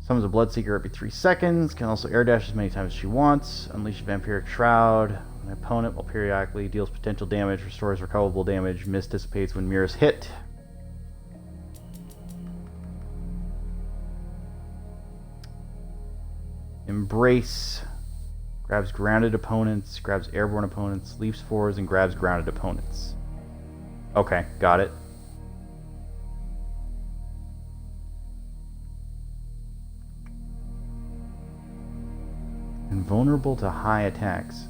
A: Summons a Bloodseeker every 3 seconds. Can also air dash as many times as she wants. Unleash a Vampiric Shroud. An opponent will periodically deals potential damage, restores recoverable damage. Mist dissipates when mirrors hit. Embrace. Grabs grounded opponents, grabs airborne opponents, leaps forwards, and grabs grounded opponents. Okay, got it. Invulnerable to high attacks.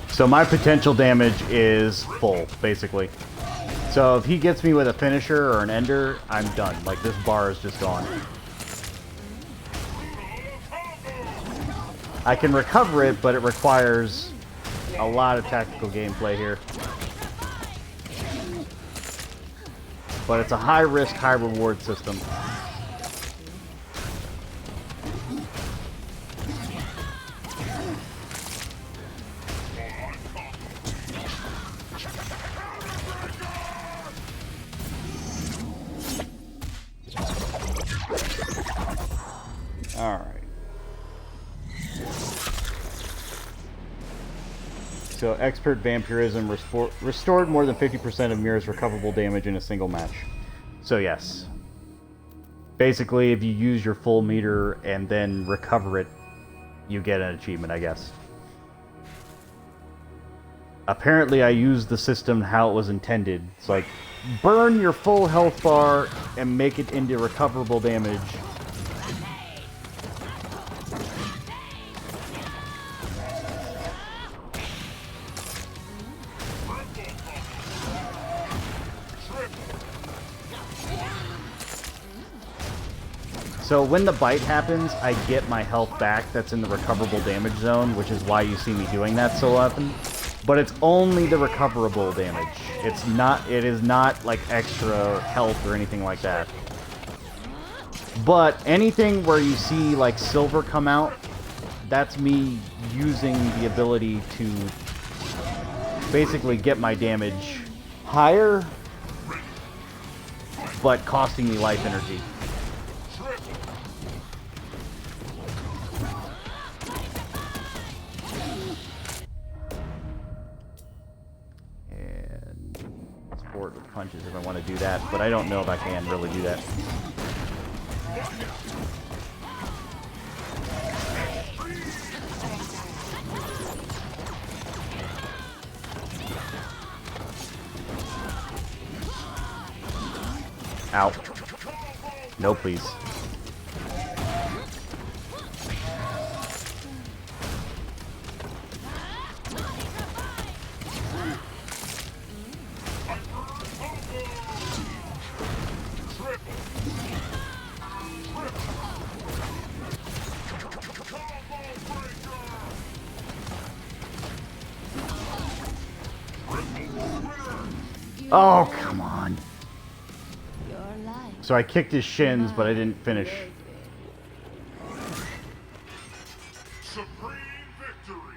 A: So my potential damage is full, basically. So if he gets me with a finisher or an ender, I'm done. Like, this bar is just gone. I can recover it, but it requires a lot of tactical gameplay here. But it's a high-risk, high-reward system. Alright. So, Expert Vampirism restored more than 50% of Mira's recoverable damage in a single match. So, yes. Basically, if you use your full meter and then recover it, you get an achievement, I guess. Apparently, I used the system how it was intended. It's like, burn your full health bar and make it into recoverable damage. So when the bite happens, I get my health back that's in the recoverable damage zone, which is why you see me doing that so often. But it's only the recoverable damage. It is not like extra health or anything like that. But anything where you see like silver come out that's me using the ability to basically get my damage higher, but costing me life energy. And support with punches if I want to do that, but I don't know if I can really do that. Ow. No, please. Oh, come on.
G: Your life.
A: So I kicked his shins, but I didn't finish.
B: Supreme victory.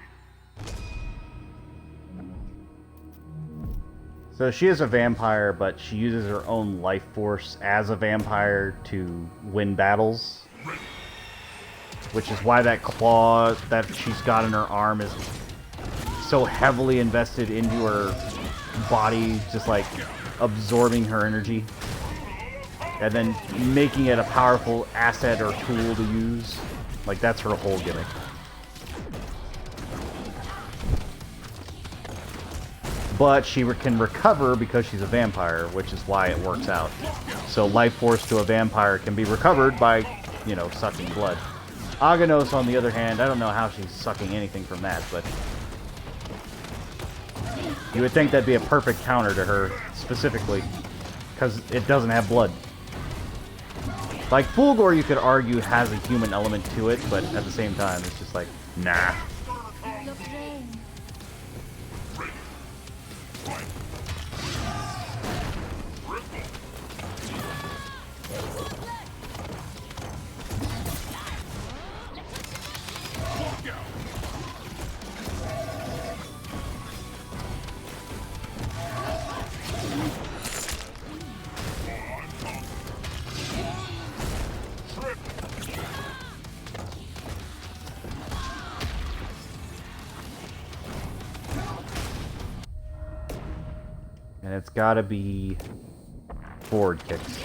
A: So she is a vampire, but she uses her own life force as a vampire to win battles. Which is why that claw that she's got in her arm is so heavily invested into her body, just like absorbing her energy. And then making it a powerful asset or tool to use. Like, that's her whole gimmick. But she can recover because she's a vampire, which is why it works out. So life force to a vampire can be recovered by, you know, sucking blood. Aganos, on the other hand, I don't know how she's sucking anything from that, but you would think that'd be a perfect counter to her, specifically, because it doesn't have blood. Like, Fulgore, you could argue, has a human element to it, but at the same time, it's just like, nah.
G: The brain.
A: And it's gotta be forward kicks.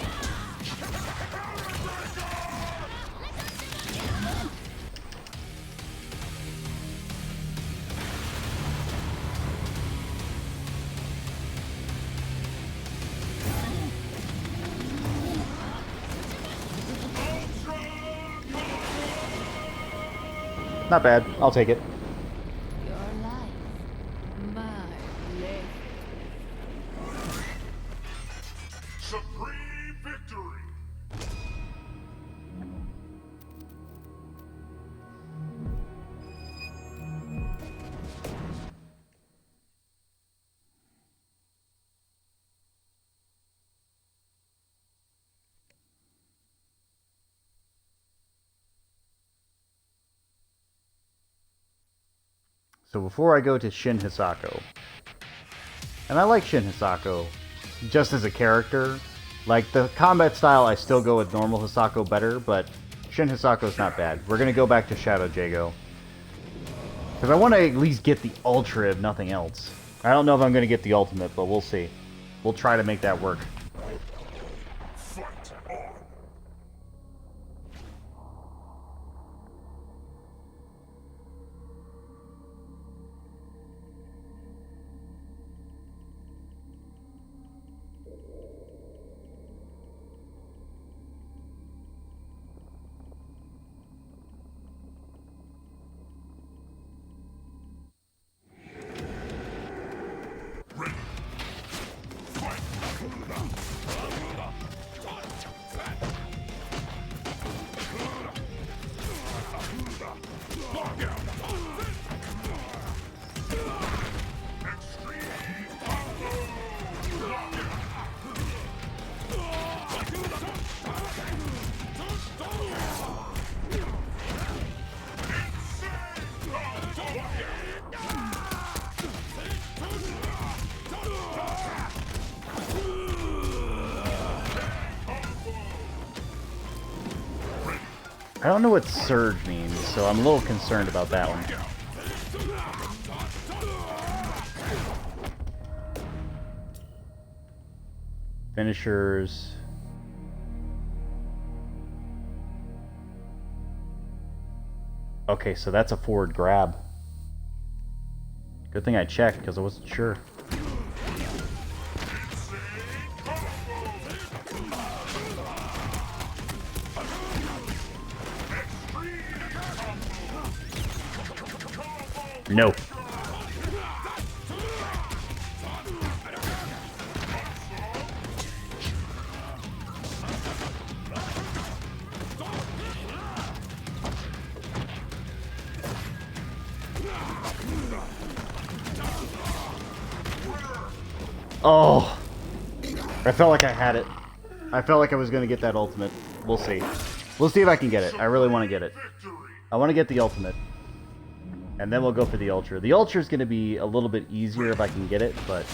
A: Not bad. I'll take it.
G: Your life. My life.
B: Supreme victory.
A: So before I go to Shin Hisako, and I like Shin Hisako just as a character. Like, the combat style, I still go with normal Hisako better, but Shin Hisako's not bad. We're going to go back to Shadow Jago, because I want to at least get the Ultra, if nothing else. I don't know if I'm going to get the Ultimate, but we'll see. We'll try to make that work.
B: Fight on.
A: I don't know what surge means, so I'm a little concerned about that one. Finishers. Okay, so that's a forward grab. Good thing I checked, because I wasn't sure. No. Oh, I felt like I had it. I felt like I was going to get that ultimate. We'll see. We'll see if I can get it. I really want to get it. I want to get the ultimate. And then we'll go for the Ultra. The Ultra is going to be a little bit easier if I can get it, but...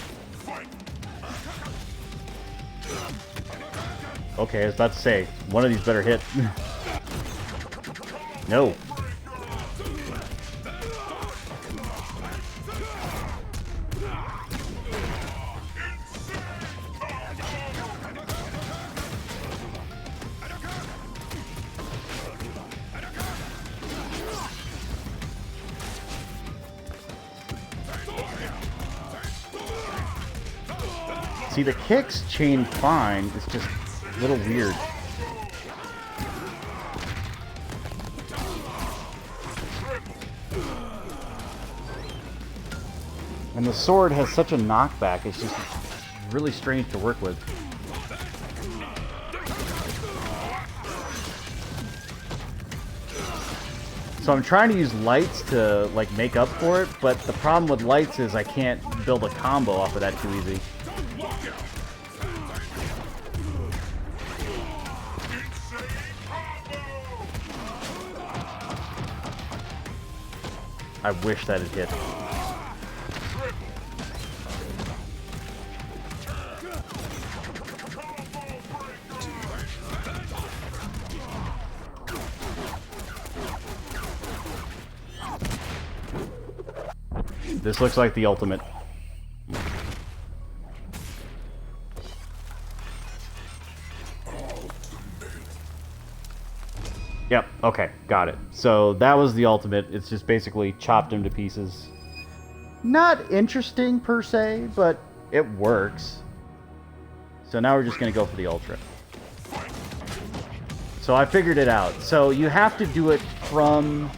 A: Okay, I was about to say, one of these better hit. No. See, the kicks chain fine, it's just a little weird. And the sword has such a knockback, it's just really strange to work with. So I'm trying to use lights to like make up for it, but the problem with lights is I can't build a combo off of that too easy. I wish that had hit. This looks like the ultimate. Yep, okay, got it. So that was the ultimate. It's just basically chopped him to pieces. Not interesting per se, but it works. So now we're just going to go for the Ultra. So I figured it out. So you have to do it from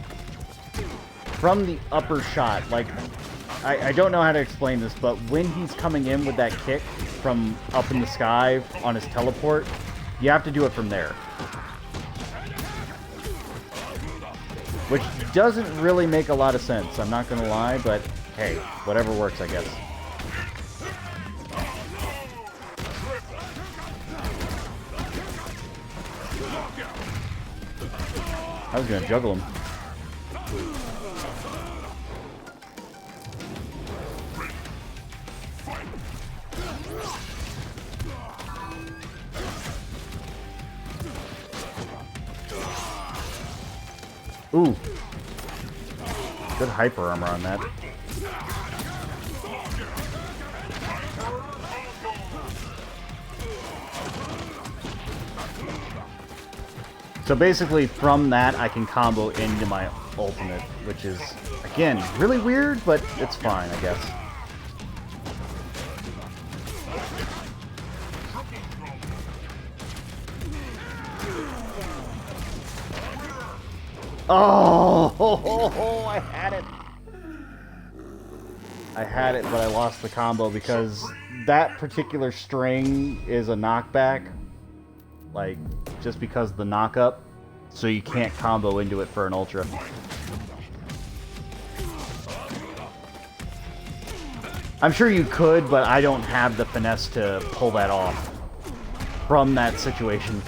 A: the upper shot. Like, I don't know how to explain this, but when he's coming in with that kick from up in the sky on his teleport, you have to do it from there. Which doesn't really make a lot of sense, I'm not gonna lie, but hey, whatever works, I guess. I was gonna juggle him. Ooh. Good hyper armor on that. So basically from that I can combo into my ultimate, which is, again, really weird, but it's fine, I guess. Oh, I had it. I had it, but I lost the combo because that particular string is a knockback. Like, just because of the knock-up. So you can't combo into it for an Ultra. I'm sure you could, but I don't have the finesse to pull that off from that situation.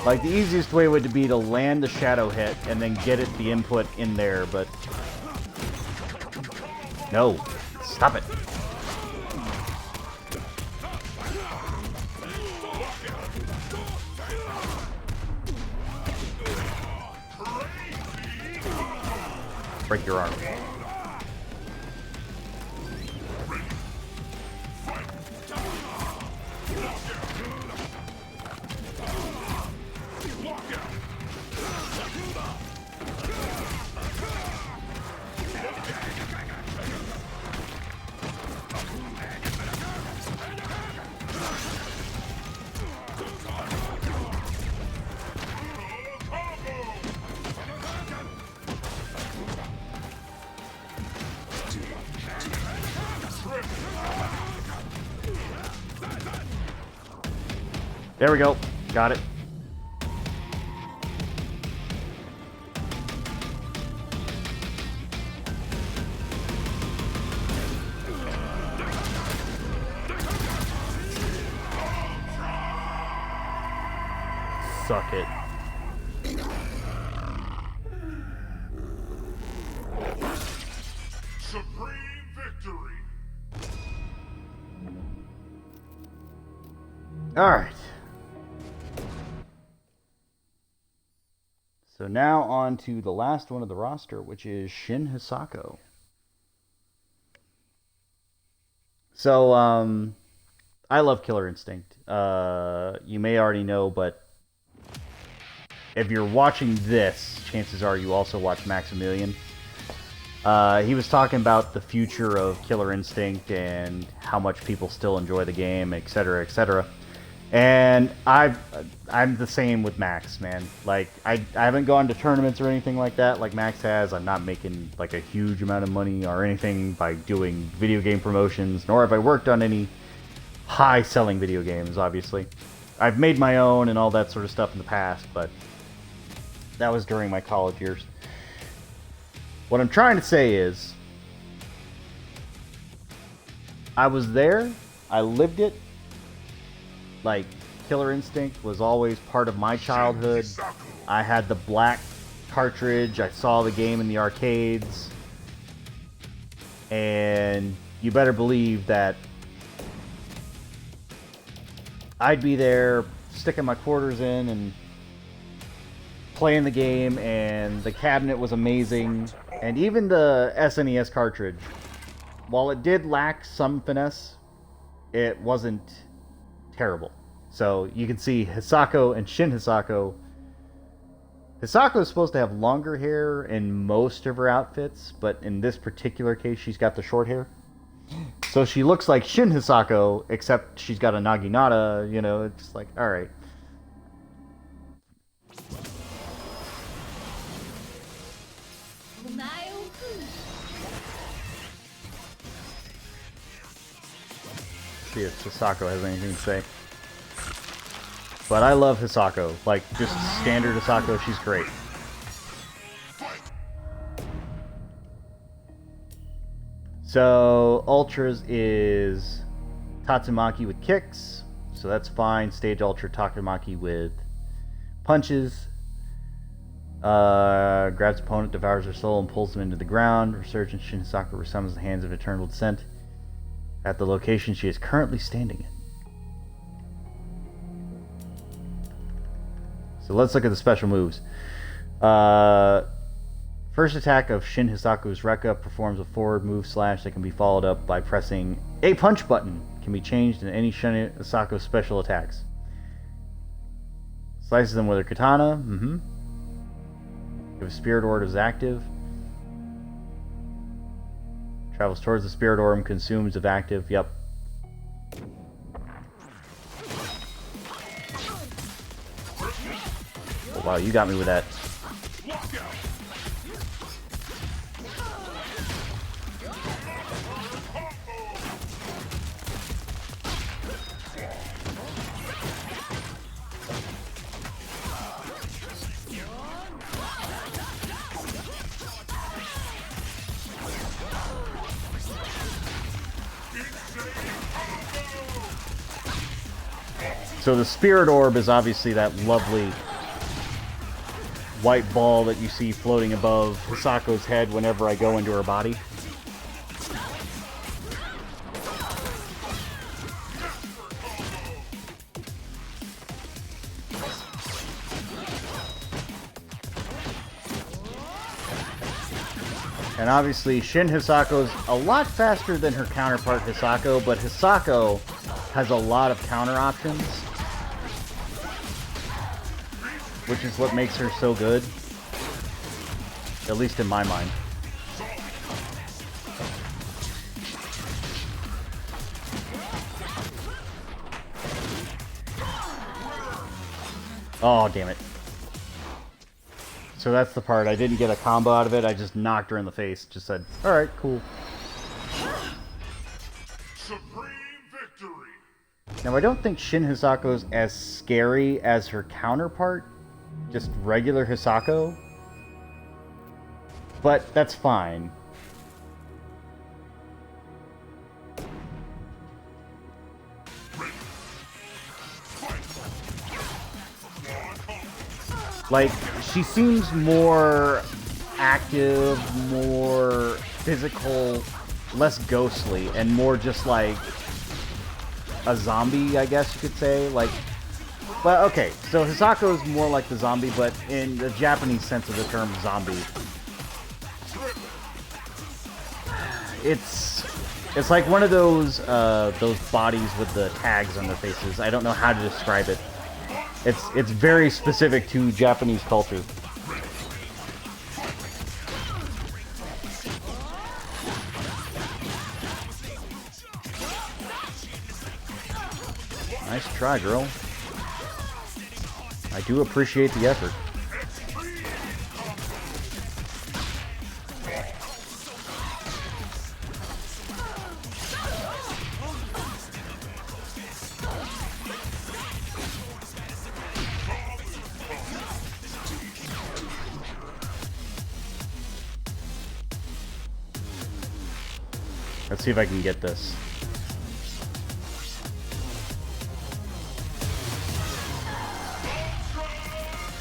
A: Like, the easiest way would be to land the shadow hit and then get it the input in there, but... No. Stop it. break your arm. There we go. Got it. Suck it.
B: Supreme victory.
A: All right. So now on to the last one of the roster, which is Shin Hisako. So, I love Killer Instinct. You may already know, but if you're watching this, chances are you also watch Maximilian. He was talking about the future of Killer Instinct and how much people still enjoy the game, etc., etc. And I'm the same with Max, man. Like, I haven't gone to tournaments or anything like that like Max has. I'm not making like a huge amount of money or anything by doing video game promotions, nor have I worked on any high-selling video games, obviously. I've made my own and all that sort of stuff in the past, but that was during my college years. What I'm trying to say is, I was there, I lived it. Like, Killer Instinct was always part of my childhood. I had the black cartridge. I saw the game in the arcades. And you better believe that I'd be there sticking my quarters in and playing the game, and the cabinet was amazing. And even the SNES cartridge, while it did lack some finesse, it wasn't terrible. So you can see Hisako and Shin Hisako. Hisako is supposed to have longer hair in most of her outfits, but in this particular case, she's got the short hair. So she looks like Shin Hisako, except she's got a naginata, you know, it's like, alright. See if Hisako has anything to say. But I love Hisako. Like, just standard Hisako, she's great. So, Ultras is Tatsumaki with kicks. So that's fine. Stage Ultra Tatsumaki with punches. Grabs opponent, devours their soul, and pulls them into the ground. Resurgent Shin Hisako resummons the hands of eternal descent at the location she is currently standing in. So let's look at the special moves. First attack of Shin Hisaku's Rekka performs a forward move slash that can be followed up by pressing a punch button. Can be changed in any Shin Hisaku special attacks. Slices them with her katana. If Spirit Orb is active. Travels towards the Spirit Orb, consumes if active. Yep. Oh, wow, you got me with that. So the Spirit Orb is obviously that lovely white ball that you see floating above Hisako's head whenever I go into her body. And obviously Shin Hisako's a lot faster than her counterpart Hisako, but Hisako has a lot of counter options, which is what makes her so good, at least in my mind. Oh, damn it. So that's the part. I didn't get a combo out of it. I just knocked her in the face. Just said, alright, cool.
B: Supreme victory.
A: Now, I don't think Shin Hisako's as scary as her counterpart. Just regular Hisako. But that's fine. Like, she seems more active, more physical, less ghostly, and more just like a zombie, I guess you could say. Like, but okay, so Hisako's more like the zombie, but in the Japanese sense of the term zombie. It's like one of those bodies with the tags on their faces. I don't know how to describe it. It's very specific to Japanese culture. Nice try, girl. I do appreciate the effort. Let's see if I can get this.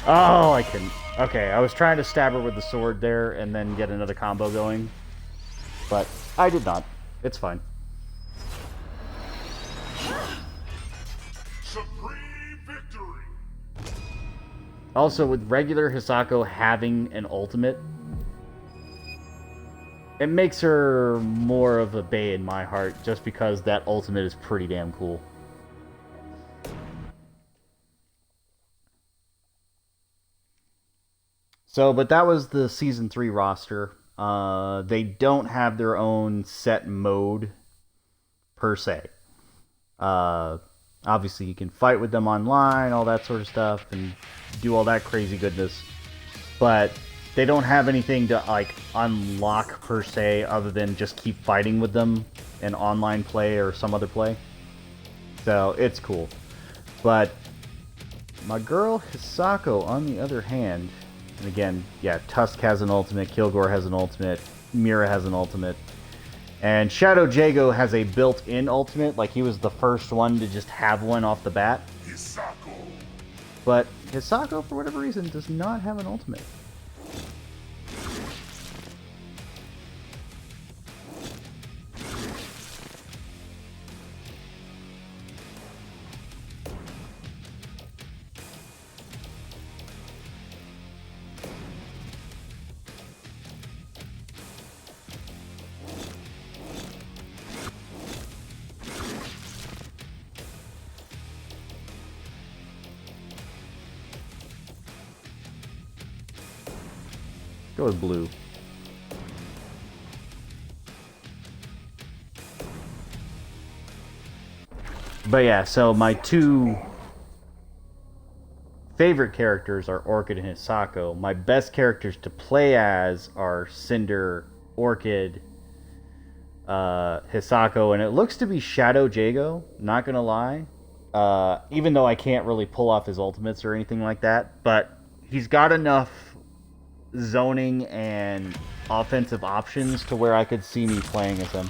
A: Oh, I couldn't. Okay, I was trying to stab her with the sword there and then get another combo going. But I did not. It's fine.
B: Supreme victory.
A: Also, with regular Hisako having an ultimate, it makes her more of a bae in my heart, just because that ultimate is pretty damn cool. So, but that was the Season 3 roster. They don't have their own set mode, per se. Obviously, you can fight with them online, all that sort of stuff, and do all that crazy goodness. But they don't have anything to like unlock per se, other than just keep fighting with them in online play or some other play. So it's cool. But my girl Hisako, on the other hand, and again, yeah, Tusk has an ultimate, Kilgore has an ultimate, Mira has an ultimate, and Shadow Jago has a built-in ultimate. Like, he was the first one to just have one off the bat.
B: Hisako.
A: But Hisako, for whatever reason, does not have an ultimate. Go with blue. But yeah, so my two favorite characters are Orchid and Hisako. My best characters to play as are Cinder, Orchid, Hisako, and it looks to be Shadow Jago, not gonna lie. Even though I can't really pull off his ultimates or anything like that, but he's got enough zoning and offensive options to where I could see me playing as him.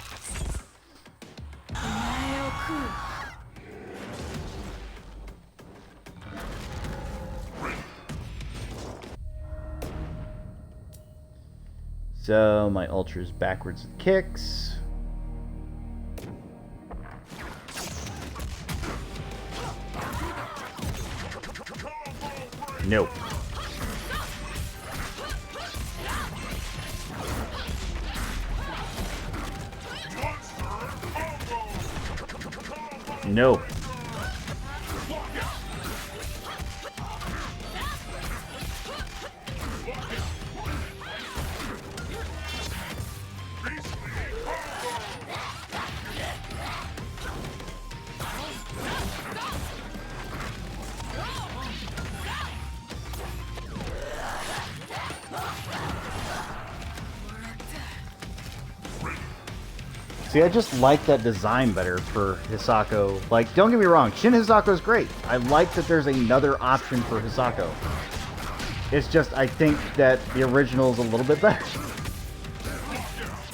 A: So my ultra's backwards and kicks. Nope. No. See, I just like that design better for Hisako. Like, don't get me wrong, Shin Hisako is great. I like that there's another option for Hisako. It's just, I think that the original is a little bit better.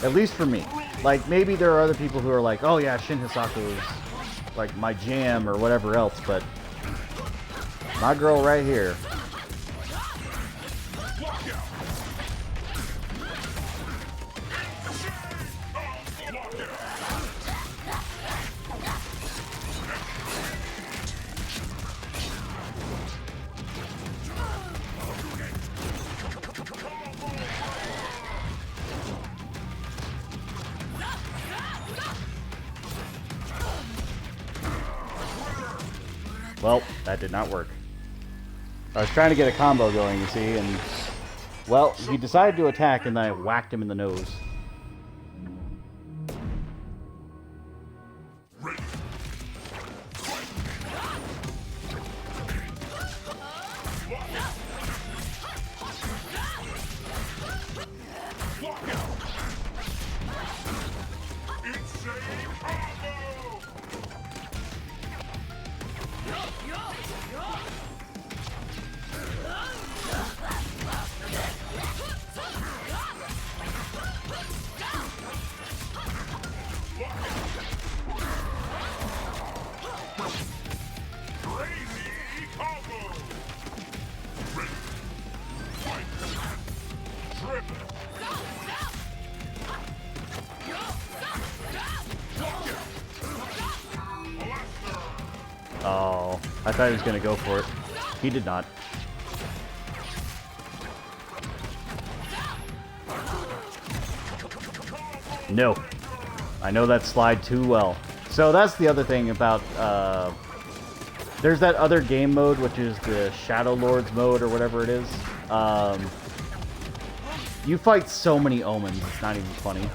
A: At least for me. Like, maybe there are other people who are like, oh yeah, Shin Hisako is like my jam or whatever else, but my girl right here. Well, that did not work. I was trying to get a combo going, you see, and... well, he decided to attack, and then I whacked him in the nose. Oh, I thought he was going to go for it. He did not. No. I know that slide too well. So that's the other thing about... there's that other game mode, which is the Shadow Lords mode, or whatever it is. You fight so many omens, it's not even funny.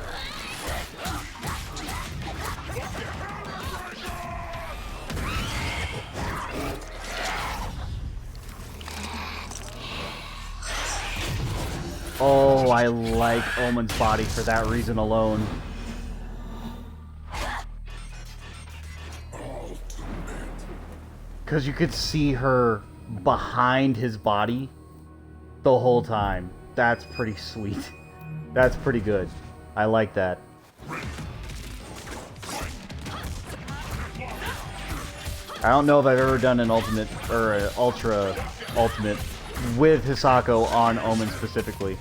A: Oh, I like Omen's body for that reason alone. Because you could see her behind his body the whole time. That's pretty sweet. That's pretty good. I like that. I don't know if I've ever done an ultimate or an ultra ultimate with Hisako on Omen specifically,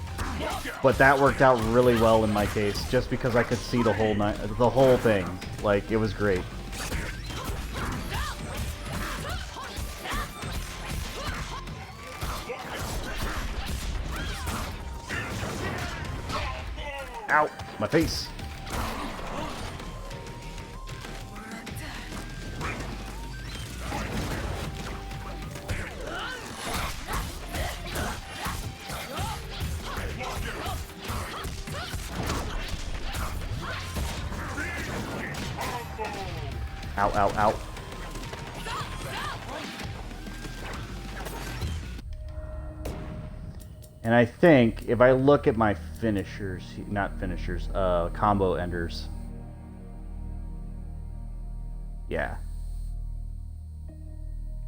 A: but that worked out really well in my case, just because I could see the whole thing. Like, it was great. Ow! My face! Ow, ow, ow. And I think if I look at my finishers, not finishers, combo enders. Yeah.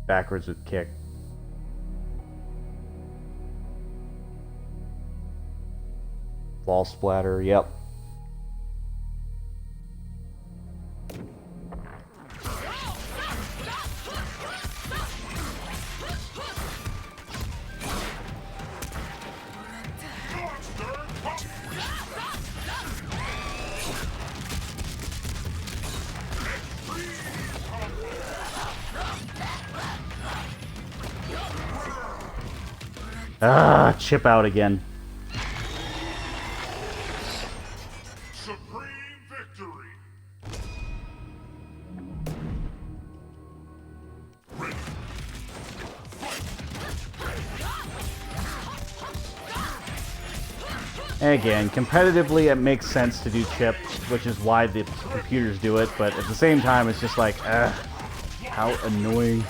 A: Backwards with kick. Ball splatter, yep. Ah, chip out again.
B: Supreme victory.
A: Again, competitively it makes sense to do chip, which is why the computers do it, but at the same time it's just like, how annoying.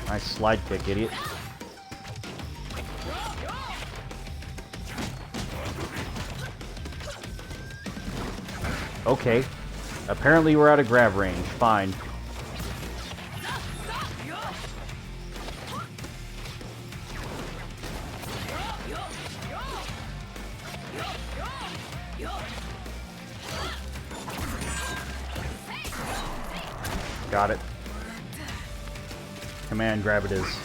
A: Nice slide kick, idiot. Okay. Apparently we're out of grab range. Fine. Got it. Command grab it is.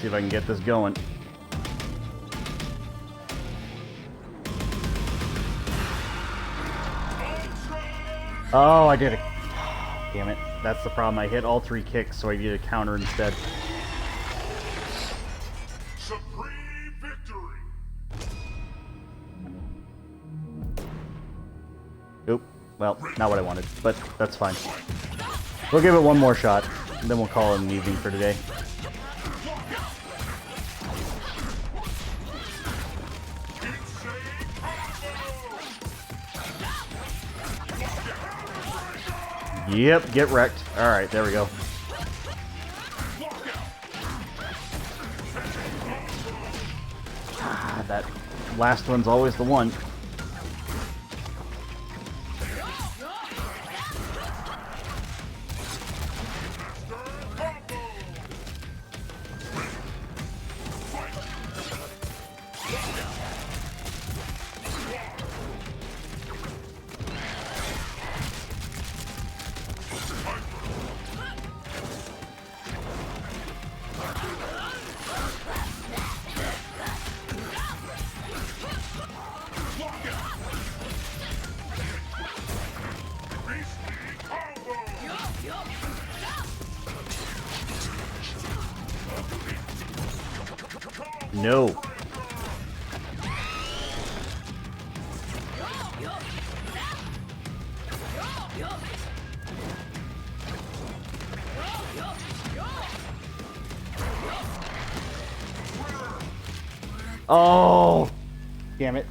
A: See if I can get this going. Oh, I did it. Damn it. That's the problem. I hit all 3 kicks, so I did a counter instead.
B: Supreme victory.
A: Oop. Well, not what I wanted, but that's fine. We'll give it one more shot, and then we'll call it an evening for today. Yep, get wrecked. Alright, there we go. Ah, that last one's always the one. No. Oh, damn it.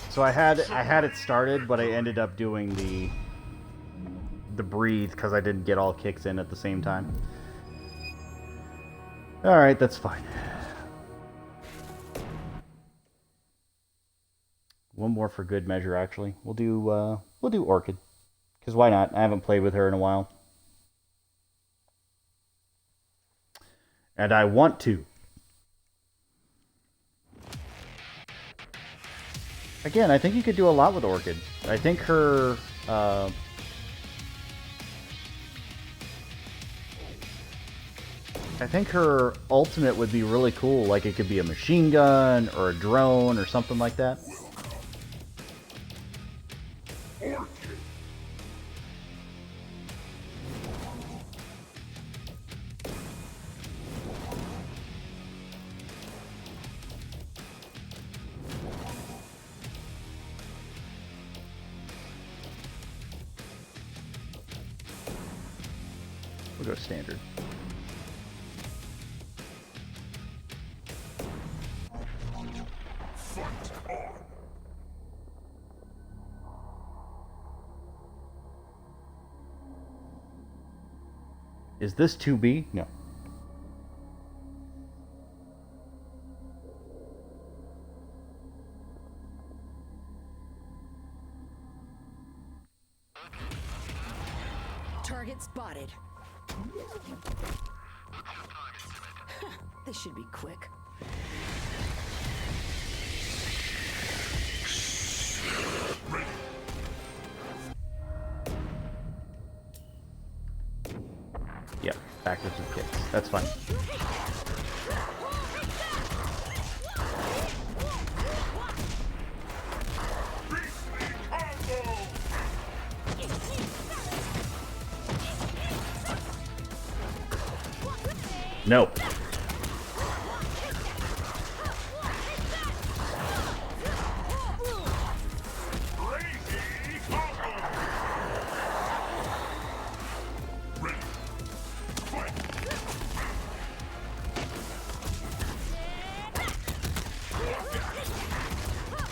A: So I had it started, but I ended up doing the breathe because I didn't get all kicks in at the same time. Alright, that's fine. One more for good measure, actually. We'll do Orchid. Because why not? I haven't played with her in a while. And I want to. Again, I think you could do a lot with Orchid. I think her ultimate would be really cool. Like, it could be a machine gun or a drone or something like that. We'll go standard. Is this 2B? No.
H: Target spotted. This should be quick.
A: Yeah. Backwards with kicks. That's fine. No.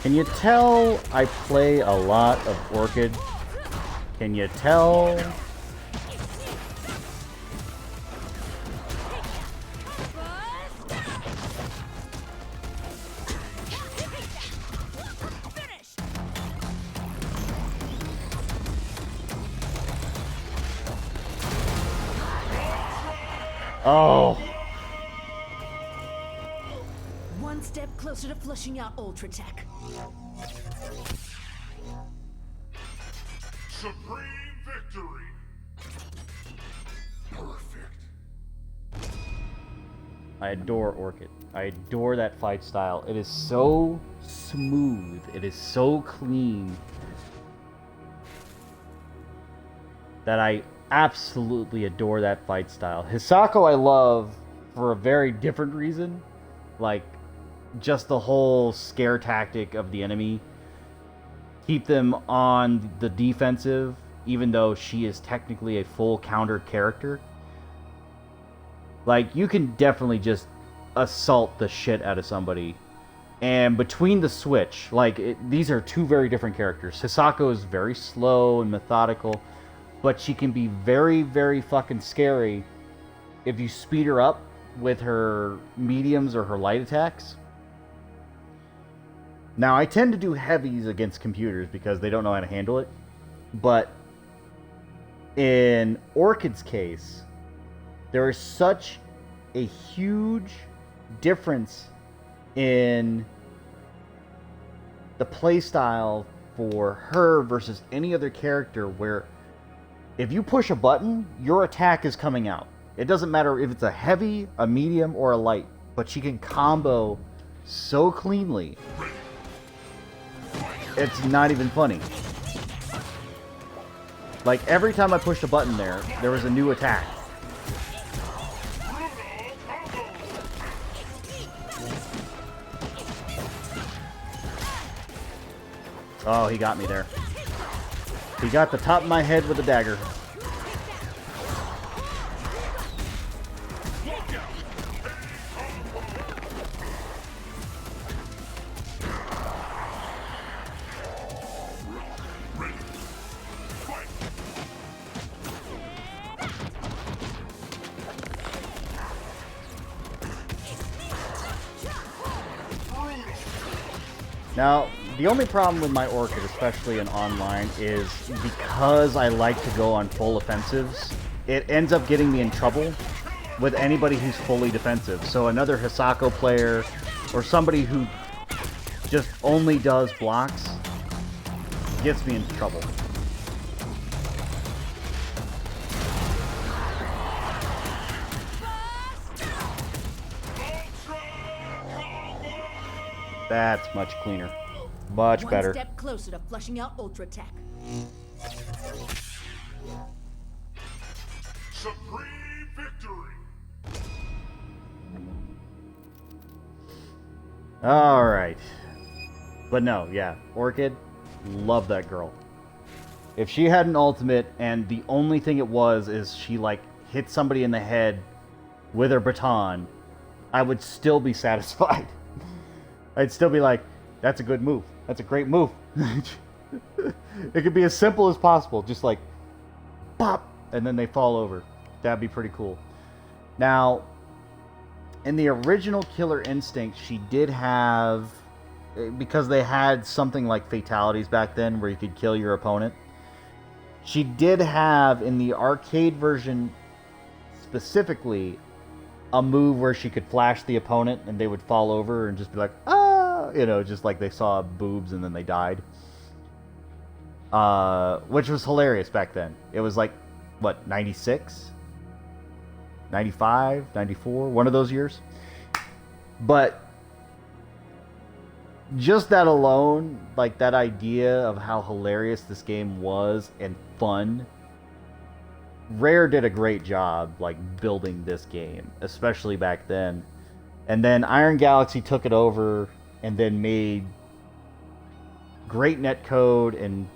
A: Can you tell I play a lot of Orchid? Can you tell? Oh.
G: One step closer to flushing out Ultra Tech.
B: Supreme victory. Perfect.
A: I adore Orchid. I adore that fight style. It is so smooth. It is so clean that I absolutely adore that fight style. Hisako I love for a very different reason. Like, just the whole scare tactic of the enemy. Keep them on the defensive, even though she is technically a full counter character. Like, you can definitely just assault the shit out of somebody. And between the switch, like, these are two very different characters. Hisako is very slow and methodical, but she can be very, very fucking scary if you speed her up with her mediums or her light attacks. Now, I tend to do heavies against computers because they don't know how to handle it. But in Orchid's case, there is such a huge difference in the playstyle for her versus any other character where if you push a button, your attack is coming out. It doesn't matter if it's a heavy, a medium, or a light, but she can combo so cleanly. It's not even funny. Like, every time I pushed a button there was a new attack. Oh, he got me there. He got the top of my head with a dagger. Now, the only problem with my Orchid, especially in online, is because I like to go on full offensives, it ends up getting me in trouble with anybody who's fully defensive. So another Hisako player, or somebody who just only does blocks, gets me into trouble. That's much cleaner. Much better.
G: One step closer to flushing out Ultra Tech.
B: Supreme victory.
A: Alright. But no, yeah. Orchid, love that girl. If she had an ultimate and the only thing it was is she, like, hit somebody in the head with her baton, I would still be satisfied. I'd still be like, that's a good move. That's a great move. It could be as simple as possible. Just like, pop, and then they fall over. That'd be pretty cool. Now, in the original Killer Instinct, she did have, because they had something like fatalities back then where you could kill your opponent, she did have, in the arcade version specifically, a move where she could flash the opponent and they would fall over and just be like, ah, you know, just like they saw boobs and then they died. Which was hilarious back then. It was like, what, 96? 95, 94, one of those years. But just that alone, like that idea of how hilarious this game was and fun, Rare did a great job like building this game, especially back then. And then Iron Galaxy took it over and then made great netcode, and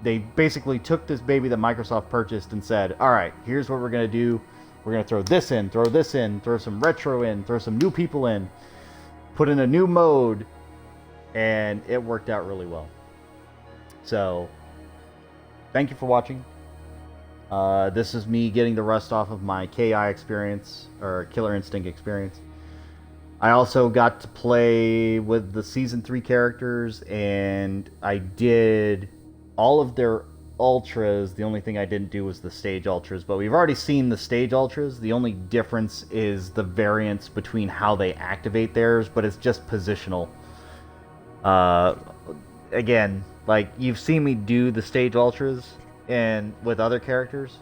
A: they basically took this baby that Microsoft purchased and said, all right, here's what we're going to do. We're going to throw this in, throw some retro in, throw some new people in, put in a new mode, and it worked out really well. So, thank you for watching. This is me getting the rust off of my KI experience, or Killer Instinct experience. I also got to play with the Season 3 characters, and I did all of their ultras. The only thing I didn't do was the stage ultras, but we've already seen the stage ultras. The only difference is the variance between how they activate theirs, but it's just positional. Again, like, you've seen me do the stage ultras and with other characters,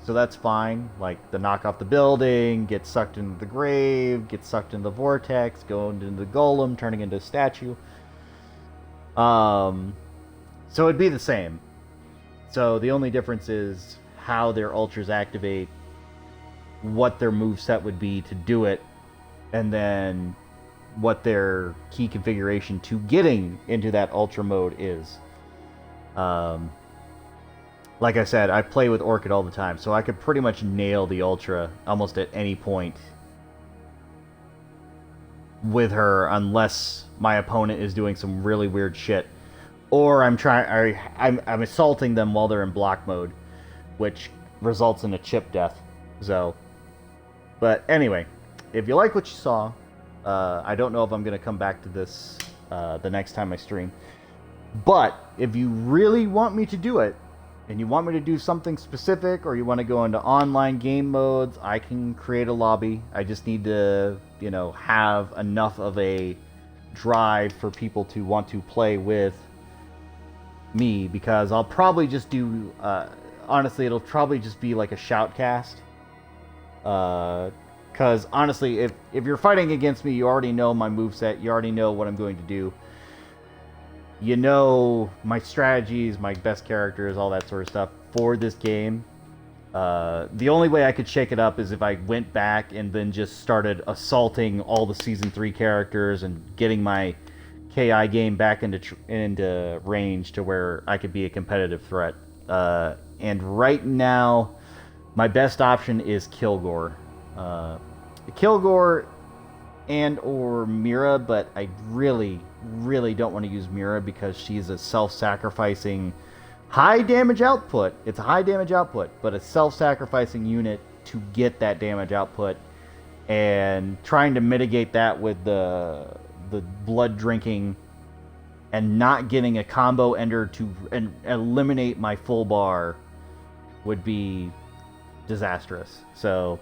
A: so that's fine. Like the knock off the building, get sucked into the grave, get sucked into the vortex, go into the golem, turning into a statue. So it'd be the same. So the only difference is how their ultras activate, what their moveset would be to do it, and then what their key configuration to getting into that ultra mode is. Like I said, I play with Orchid all the time, so I could pretty much nail the ultra almost at any point with her, unless my opponent is doing some really weird shit, or I'm assaulting them while they're in block mode, which results in a chip death. So, but anyway, if you like what you saw, I don't know if I'm going to come back to this the next time I stream, but if you really want me to do it, and you want me to do something specific, or you want to go into online game modes, I can create a lobby. I just need to, you know, have enough of a drive for people to want to play with me, because I'll probably just do, honestly, it'll probably just be like a shoutcast. Because, honestly, if you're fighting against me, you already know my moveset, you already know what I'm going to do. You know my strategies, my best characters, all that sort of stuff for this game. The only way I could shake it up is if I went back and then just started assaulting all the Season 3 characters and getting my KI game back into range to where I could be a competitive threat. And right now, my best option is Kilgore. Kilgore and or Mira, but I really don't want to use Mira because she's a self-sacrificing high damage output. It's a high damage output, but a self-sacrificing unit to get that damage output, and trying to mitigate that with the blood drinking and not getting a combo ender to eliminate my full bar would be disastrous. So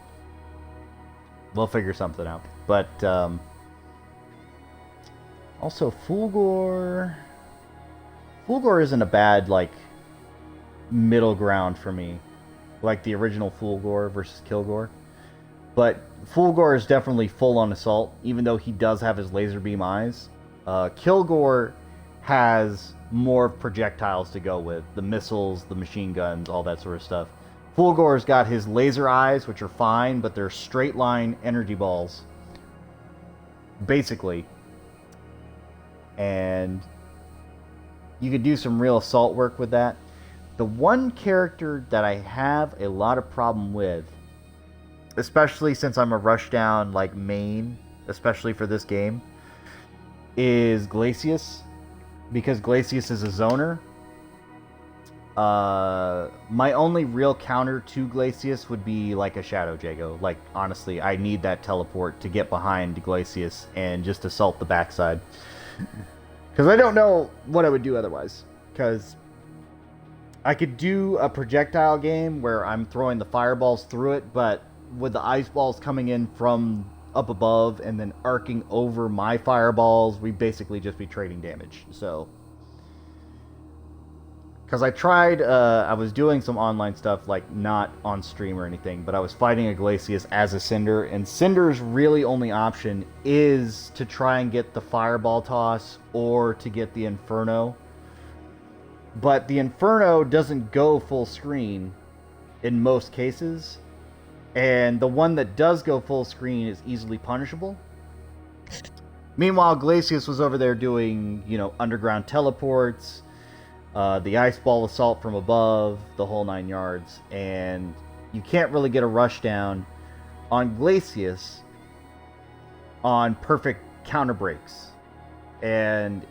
A: we'll figure something out. But also Fulgore isn't a bad like middle ground for me, like the original Fulgore versus Kilgore. But Fulgore is definitely full on assault, even though he does have his laser beam eyes. Kilgore has more projectiles to go with, the missiles, the machine guns, all that sort of stuff. Fulgore's got his laser eyes, which are fine, but they're straight line energy balls, basically. And you could do some real assault work with that. The one character that I have a lot of problem with, especially since I'm a rushdown like main, especially for this game, is Glacius, because Glacius is a zoner. My only real counter to Glacius would be like a Shadow Jago. Like, honestly, I need that teleport to get behind Glacius and just assault the backside. Because I don't know what I would do otherwise. Because I could do a projectile game where I'm throwing the fireballs through it, but with the ice balls coming in from up above and then arcing over my fireballs, we basically just be trading damage. So Because I tried, I was doing some online stuff, like not on stream or anything, but I was fighting Iglesias as a Cinder, and Cinder's really only option is to try and get the Fireball Toss or to get the Inferno. But the Inferno doesn't go full screen in most cases, and the one that does go full screen is easily punishable. Meanwhile, Iglesias was over there doing, you know, underground teleports, the ice ball assault from above, the whole 9 yards, and you can't really get a rush down on Glacius on perfect counter breaks. And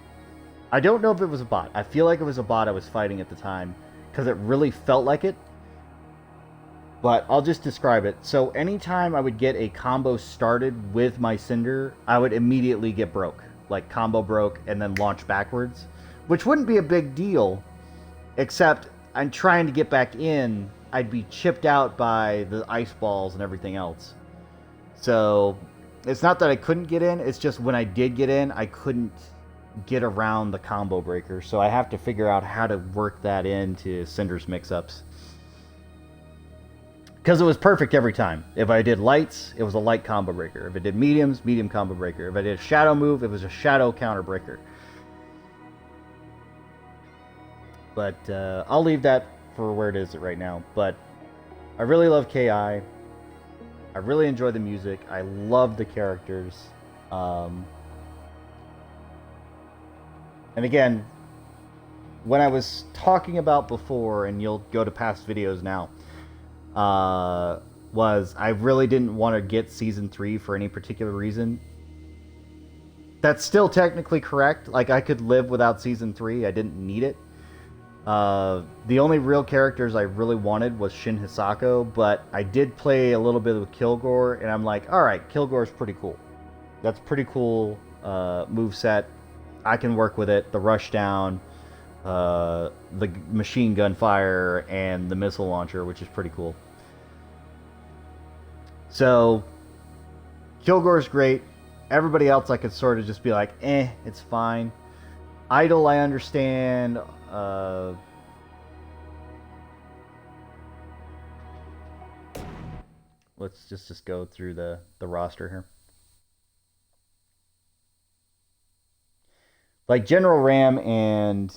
A: I don't know if it was a bot. I feel like it was a bot I was fighting at the time, because it really felt like it. But I'll just describe it. So anytime I would get a combo started with my Cinder, I would immediately get broke. Like combo broke and then launch backwards. Which wouldn't be a big deal, except I'm trying to get back in, I'd be chipped out by the ice balls and everything else. So, it's not that I couldn't get in, it's just when I did get in, I couldn't get around the combo breaker. So I have to figure out how to work that into Cinder's mix-ups. Because it was perfect every time. If I did lights, it was a light combo breaker. If I did mediums, medium combo breaker. If I did a shadow move, it was a shadow counter breaker. But I'll leave that for where it is right now. But I really love KI. I really enjoy the music. I love the characters. And again, when I was talking about before, and you'll go to past videos now, was I really didn't want to get Season 3 for any particular reason. That's still technically correct. Like, I could live without Season 3. I didn't need it. The only real characters I really wanted was Shin Hisako, but I did play a little bit with Kilgore, and I'm like, alright, Kilgore's pretty cool. That's pretty cool moveset. I can work with it. The rushdown, the machine gun fire, and the missile launcher, which is pretty cool. So, Kilgore's great. Everybody else I could sort of just be like, it's fine. Idol, I understand. Let's just go through the roster here. Like General Ram and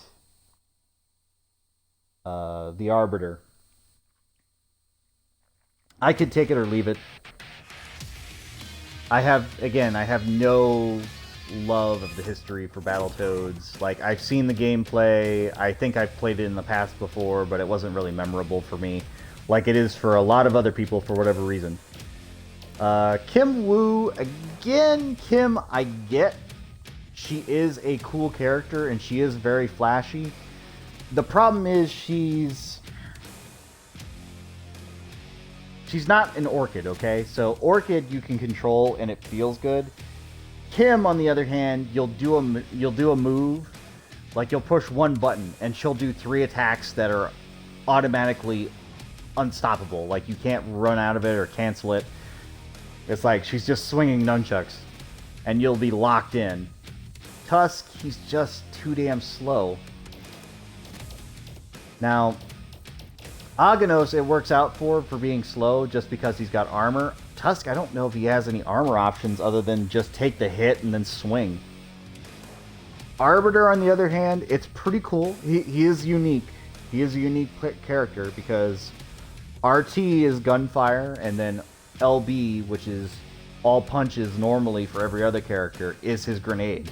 A: the Arbiter. I could take it or leave it. I have no love of the history for Battletoads. Like, I've seen the gameplay. I think I've played it in the past before, but it wasn't really memorable for me, like it is for a lot of other people for whatever reason. Kim Woo, again, Kim, I get. She is a cool character, and she is very flashy. The problem is she's not an Orchid, okay? So Orchid you can control, and it feels good. Kim, on the other hand, you'll do a move, like you'll push one button, and she'll do 3 attacks that are automatically unstoppable. Like, you can't run out of it or cancel it. It's like she's just swinging nunchucks, and you'll be locked in. Tusk, he's just too damn slow. Now, Aghanos, it works out for being slow just because he's got armor. Tusk, I don't know if he has any armor options other than just take the hit and then swing. Arbiter, on the other hand, it's pretty cool. He is unique. He is a unique character because RT is gunfire, and then LB, which is all punches normally for every other character, is his grenade.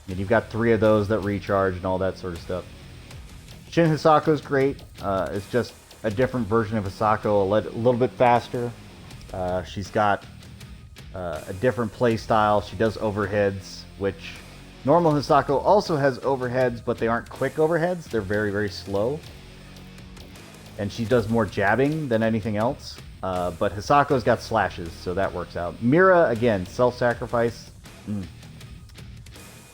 A: And you've got 3 of those that recharge and all that sort of stuff. Shin Hisako's great. It's just a different version of Hisako, a little bit faster. She's got a different play style. She does overheads, which normal Hisako also has overheads, but they aren't quick overheads. They're very, very slow. And she does more jabbing than anything else. But Hisako's got slashes, so that works out. Mira, again, self-sacrifice.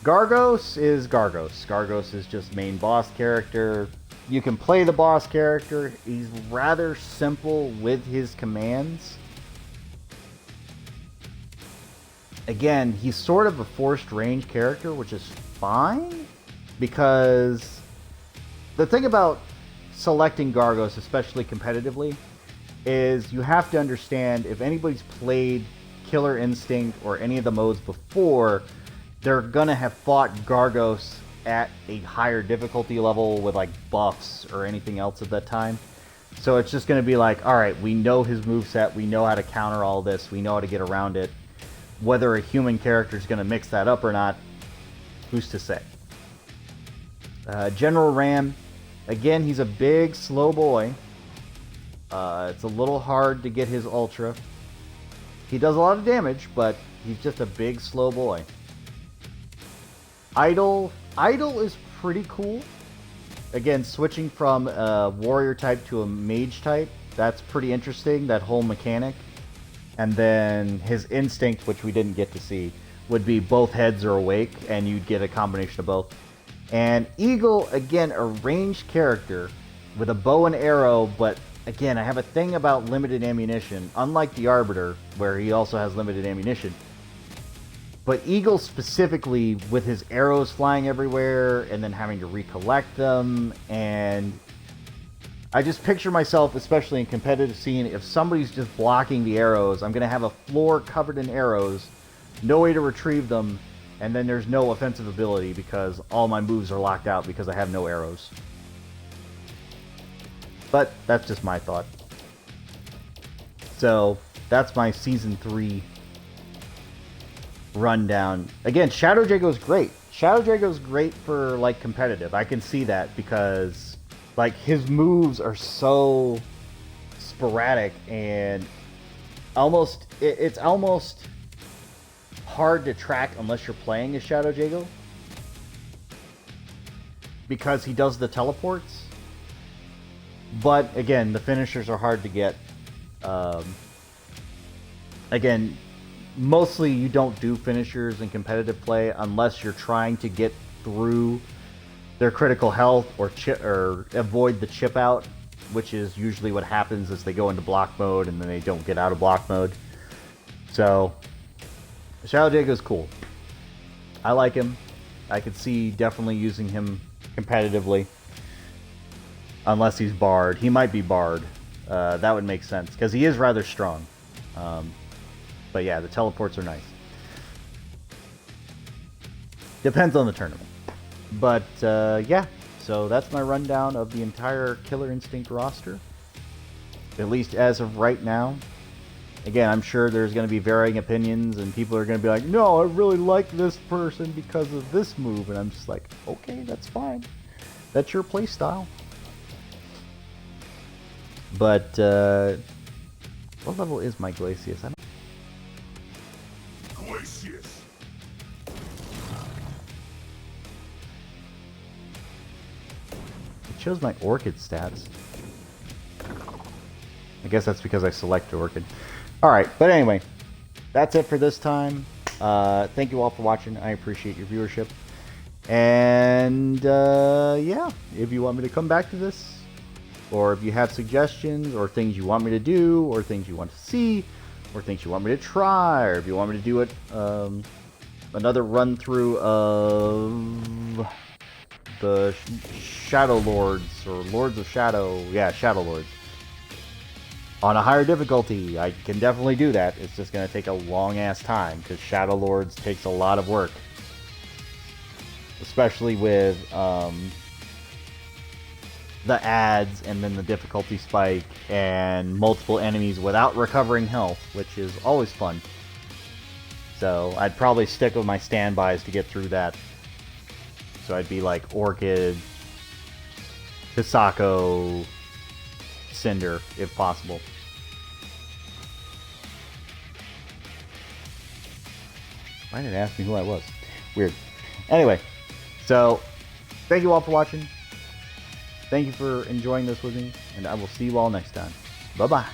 A: Gargos is Gargos. Gargos is just main boss character. You can play the boss character. He's rather simple with his commands. Again, he's sort of a forced range character, which is fine, because the thing about selecting Gargos, especially competitively, is you have to understand if anybody's played Killer Instinct or any of the modes before, they're gonna have fought Gargos at a higher difficulty level with like buffs or anything else at that time. So it's just gonna be like, alright, we know his moveset, we know how to counter all this, we know how to get around it. Whether a human character is gonna mix that up or not, who's to say? General Ram, again, he's a big, slow boy. It's a little hard to get his Ultra. He does a lot of damage, but he's just a big, slow boy. Idol is pretty cool. Again, switching from a warrior type to a mage type, that's pretty interesting, that whole mechanic. And then his instinct, which we didn't get to see, would be both heads are awake, and you'd get a combination of both. And Eagle, again, a ranged character with a bow and arrow, but again, I have a thing about limited ammunition, unlike the Arbiter, where he also has limited ammunition. But Eagle specifically, with his arrows flying everywhere, and then having to recollect them, and I just picture myself, especially in competitive scene, if somebody's just blocking the arrows, I'm going to have a floor covered in arrows, no way to retrieve them, and then there's no offensive ability because all my moves are locked out because I have no arrows. But that's just my thought. So that's my Season 3 rundown. Again, Shadow Drago's great. Shadow Drago's great for like competitive. I can see that because like his moves are so sporadic and it's almost hard to track unless you're playing as Shadow Jago, because he does the teleports. But again, the finishers are hard to get. Again, mostly you don't do finishers in competitive play unless you're trying to get through their critical health or avoid the chip out, which is usually what happens as they go into block mode and then they don't get out of block mode. So Shadow Jago's cool. I like him. I could see definitely using him competitively. Unless he's barred. He might be barred. That would make sense, because he is rather strong. But yeah, the teleports are nice. Depends on the tournament. But yeah, so that's my rundown of the entire Killer Instinct roster. At least as of right now. Again, I'm sure there's going to be varying opinions, and people are going to be like, no, I really like this person because of this move. And I'm just like, okay, that's fine. That's your play style. But, what level is my Glacius? I don't...
B: Glacius.
A: It shows my Orchid stats. I guess that's because I select Orchid. Alright, but anyway, that's it for this time. Thank you all for watching. I appreciate your viewership. And, yeah, if you want me to come back to this, or if you have suggestions, or things you want me to do, or things you want to see, or things you want me to try, or if you want me to do it, another run through of the Shadow Lords, or Lords of Shadow, yeah, Shadow Lords, on a higher difficulty, I can definitely do that. It's just going to take a long ass time, because Shadow Lords takes a lot of work. Especially with, the ads, and then the difficulty spike, and multiple enemies without recovering health, which is always fun. So I'd probably stick with my standbys to get through that. So I'd be like Orchid, Hisako, Cinder, if possible. Why did it ask me who I was? Weird. Anyway, so thank you all for watching. Thank you for enjoying this with me, and I will see you all next time. Bye-bye.